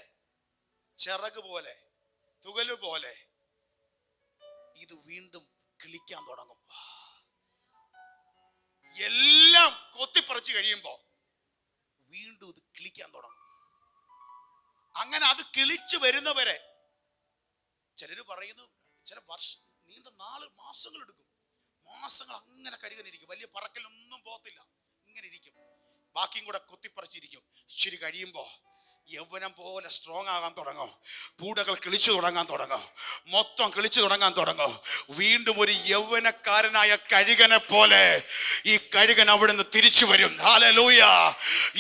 ചിറക് പോലെ, തുകല് പോലെ ഇത് വീണ്ടും കിളിക്കാൻ തുടങ്ങും. എല്ലാം കൊത്തിപ്പറിച്ച് കഴിയുമ്പോ വീണ്ടും ഇത് കിളിക്കാൻ തുടങ്ങും. അങ്ങനെ അത് കിളിച്ചു വരുന്നവരെ ചിലര് പറയുന്നു ചില വർഷം നീണ്ട മാസങ്ങൾ എടുക്കും. മാസങ്ങൾ അങ്ങനെ കഴുകനിരിക്കും. വലിയ പറക്കലൊന്നും പോകത്തില്ല, ഇങ്ങനെ ഇരിക്കും. ബാക്കിയും കൂടെ കൊത്തിപ്പറിച്ചിരിക്കും. ഇച്ചിരി കഴിയുമ്പോ യൗവനം പോലെ സ്ട്രോങ് ആകാൻ തുടങ്ങും. പൂടകൾ കിളിച്ചു തുടങ്ങാൻ തുടങ്ങും. മൊത്തം കിളിച്ചു തുടങ്ങാൻ തുടങ്ങും. വീണ്ടും ഒരു യൗവനക്കാരനായ കഴുകനെ പോലെ ഈ കഴുകൻ അവിടുന്ന് തിരിച്ചു വരും. ഹല്ലേലൂയ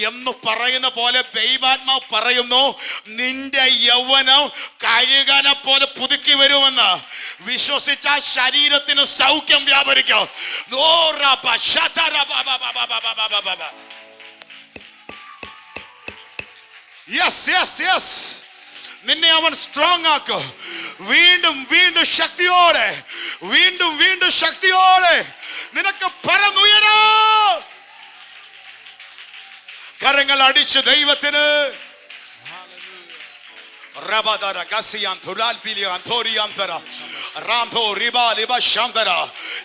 എന്ന് പറയുന്ന പോലെ ദൈവാത്മാവ് പറയുന്നു, നിന്റെ യൗവനം കഴുകനെ പോലെ പുതുക്കി വരുമെന്ന്. വിശ്വസിച്ച ശരീരത്തിന് സൗഖ്യം വ്യാപരിക്കും. യെസ് നിന്നെ അവൻ സ്ട്രോങ് ആക്കും. വീണ്ടും വീണ്ടും ശക്തിയോടെ, വീണ്ടും വീണ്ടും ശക്തിയോടെ നിനക്ക് പറന്നുയരാ. കരങ്ങൾ അടിച്ച് ദൈവത്തിന്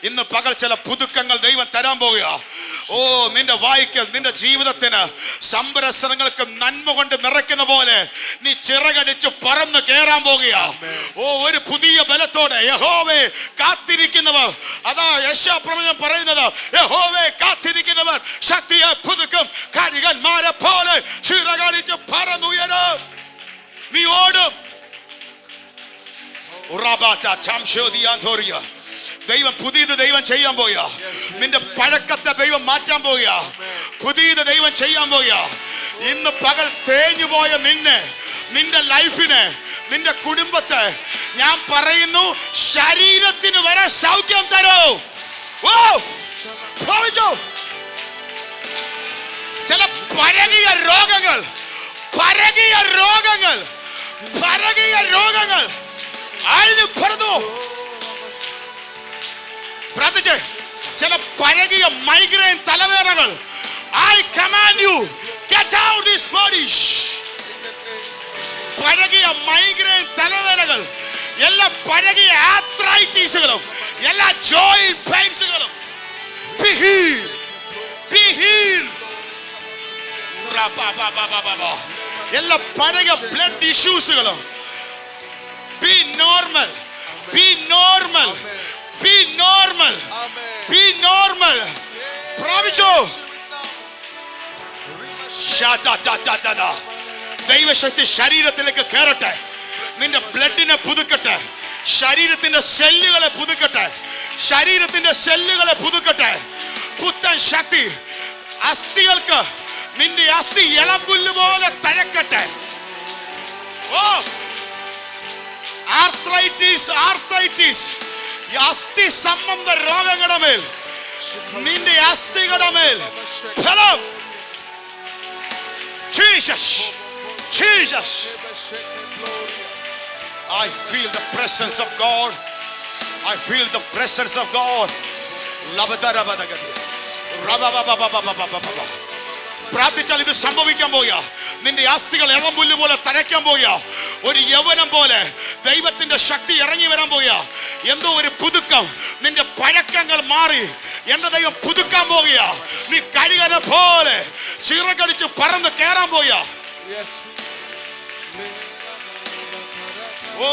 ഇന്ന് പകൽ ചില പുതുക്കങ്ങൾ ദൈവം തരാൻ പോവുക. ഓ നിന്റെ വായിക്ക്, നിന്റെ ജീവിതത്തിന് സംരസനങ്ങൾക്ക് നന്മ കൊണ്ട് നിറയ്ക്കുന്ന പോലെ നീ ചിറകടിച്ച് പറന്ന് കയറാൻ പോകുക. ഓ ഒരു പുതിയ ബലത്തോടെ യഹോവേ കാത്തിരിക്കുന്നവർ, അതാ യെശയ്യാപ്രവചനം പറയുന്നത്, യഹോവേ കാത്തിരിക്കുന്നവർ ശക്തിയെ പുതുക്കും. കഴുകന്മാരെ പോലെ ചിറകടിച്ച് പറന്നുയരും. നീ ഓടും. ദൈവം പുതിയത് ദൈവം ചെയ്യാൻ പോയ, നിന്റെ പഴക്കത്തെ ദൈവം മാറ്റാൻ പോയ, പുതിയത് ദൈവം ചെയ്യാൻ പോയ. ഇന്ന് പകൽ തേഞ്ഞു പോയ നിന്നെ, നിന്റെ ലൈഫിനെ, നിന്റെ കുടുംബത്തെ ഞാൻ പറയുന്നു, ശരീരത്തിന് വരെ സൗഖ്യം തരൂ. ചില പഴകിയ രോഗങ്ങൾ, പഴകിയ രോഗങ്ങൾ, പഴകിയ രോഗങ്ങൾ പ്രാർത്ഥിച്ച്. ചില പഴകിയ മൈഗ്രെയിൻ തലവേദനകൾ, I command you, get out this body. പഴകിയ മൈഗ്രെയിൻ തലവേദനകൾ, എല്ലാ പഴകിയ ആർത്രൈറ്റിസുകളും, എല്ലാ ജോയിന്റ് പെയിൻസുകളും be healed, be healed. എല്ലാ പഴകിയ ബ്ലഡ് ഇഷ്യൂസുകളും be normal, be normal, be normal, be normal. പ്രാപിച്ചോ. ദൈവശക്തി ശരീരത്തിലേക്ക് കയറട്ടെ. നിന്റെ ബ്ലഡിനെ പുതുക്കട്ടെ. ശരീരത്തിന്റെ സെല്ലുകളെ പുതുക്കട്ടെ. ശരീരത്തിന്റെ സെല്ലുകളെ പുതുക്കട്ടെ. പുത്തൻ ശക്തി അസ്ഥികൾക്ക്, നിന്റെ അസ്ഥി ഇളമ്പുല്ല് പോലെ തഴക്കട്ടെ. ഓ ആർത്രൈറ്റിസ് അസ്ഥി സംബന്ധ രോഗങ്ങളുടെ മേൽ, നിന്റെ അസ്ഥികളുടെ മേൽ ഫലം. Jesus, I feel the presence of God. I feel the presence of God. പ്രാർത്ഥിച്ചാൽ ഇത് സംഭവിക്കാൻ പോയ, നിന്റെ ആസ്തികൾ ഇളമ്പുല്ല് പോലെ തഴയ്ക്കാൻ പോയ, ഒരു യൗവനം പോലെ ദൈവത്തിന്റെ ശക്തി ഇറങ്ങി വരാൻ പോയ, എന്തോ ഒരു പുതുക്കം. നിന്റെ പഴക്കങ്ങൾ മാറി എന്റെ ദൈവം പുതുക്കാൻ പോവുക. നീ കഴുകനെ പോലെ ചിറകടിച്ച് പറന്ന് കയറാൻ പോയ. ഓ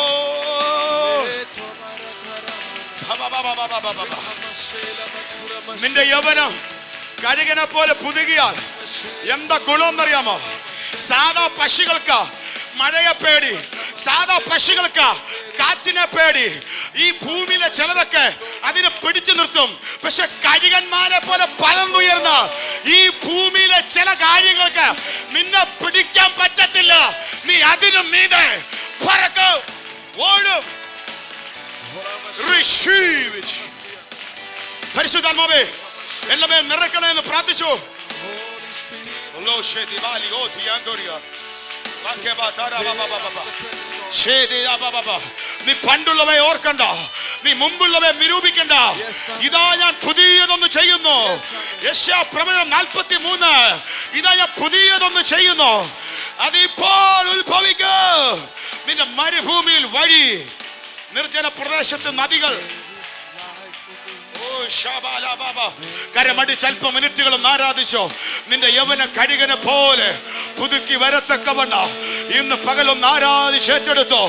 നിന്റെ യൗവനം കഴുകനെ പോലെ പുതുകിയാൽ എന്താ ഗുണമെന്നറിയാമോ? സാധാ പക്ഷികൾക്ക് മഴയെ പേടി, സാധാ പക്ഷികൾക്ക് കാറ്റിനെ പേടി. ഈ ഭൂമിയിലെ ചിലതൊക്കെ അതിനെ പിടിച്ചു നിർത്തും. പക്ഷെ കഴുകന്മാരെ പോലെ പറന്നുയർന്ന ഈ ഭൂമിയിലെ ചില കാര്യങ്ങൾക്ക് നിന്നെ പിടിക്കാൻ പറ്റത്തില്ല. നീ അതിനും മീതെ പറക്കും, ഓടും. പരിശുദ്ധാത്മാവേ എല്ലാമേ നിറക്കണേ എന്ന് പ്രാർത്ഥിച്ചു. നീ പണ്ടുള്ളവയെ ഓർക്കണ്ട, നീ മുമ്പുള്ളവയെ നിരൂപിക്കണ്ട. ഇതാ ഞാൻ പുതിയതൊന്ന് ചെയ്യുന്നു. യെശയ്യാപ്രവചനം 43. ഇതാ ഞാൻ പുതിയതൊന്ന് ചെയ്യുന്നു, അതിപ്പോൾ ഉത്ഭവിക്കും. നിന്റെ മരുഭൂമിയിൽ വഴി, നിർജ്ജന പ്രദേശത്ത് നദികൾ. കരമടിച്ച് അല്പ മിനിറ്റുകൾ ഒന്ന് ആരാധിച്ചോ. നിന്റെ യൗവന കഴുകനെ പോലെ പുതുക്കി വരത്തക്കവണ്ണം ഇന്ന് പകലൊന്ന് ആരാധിച്ചേറ്റെടുത്തോ.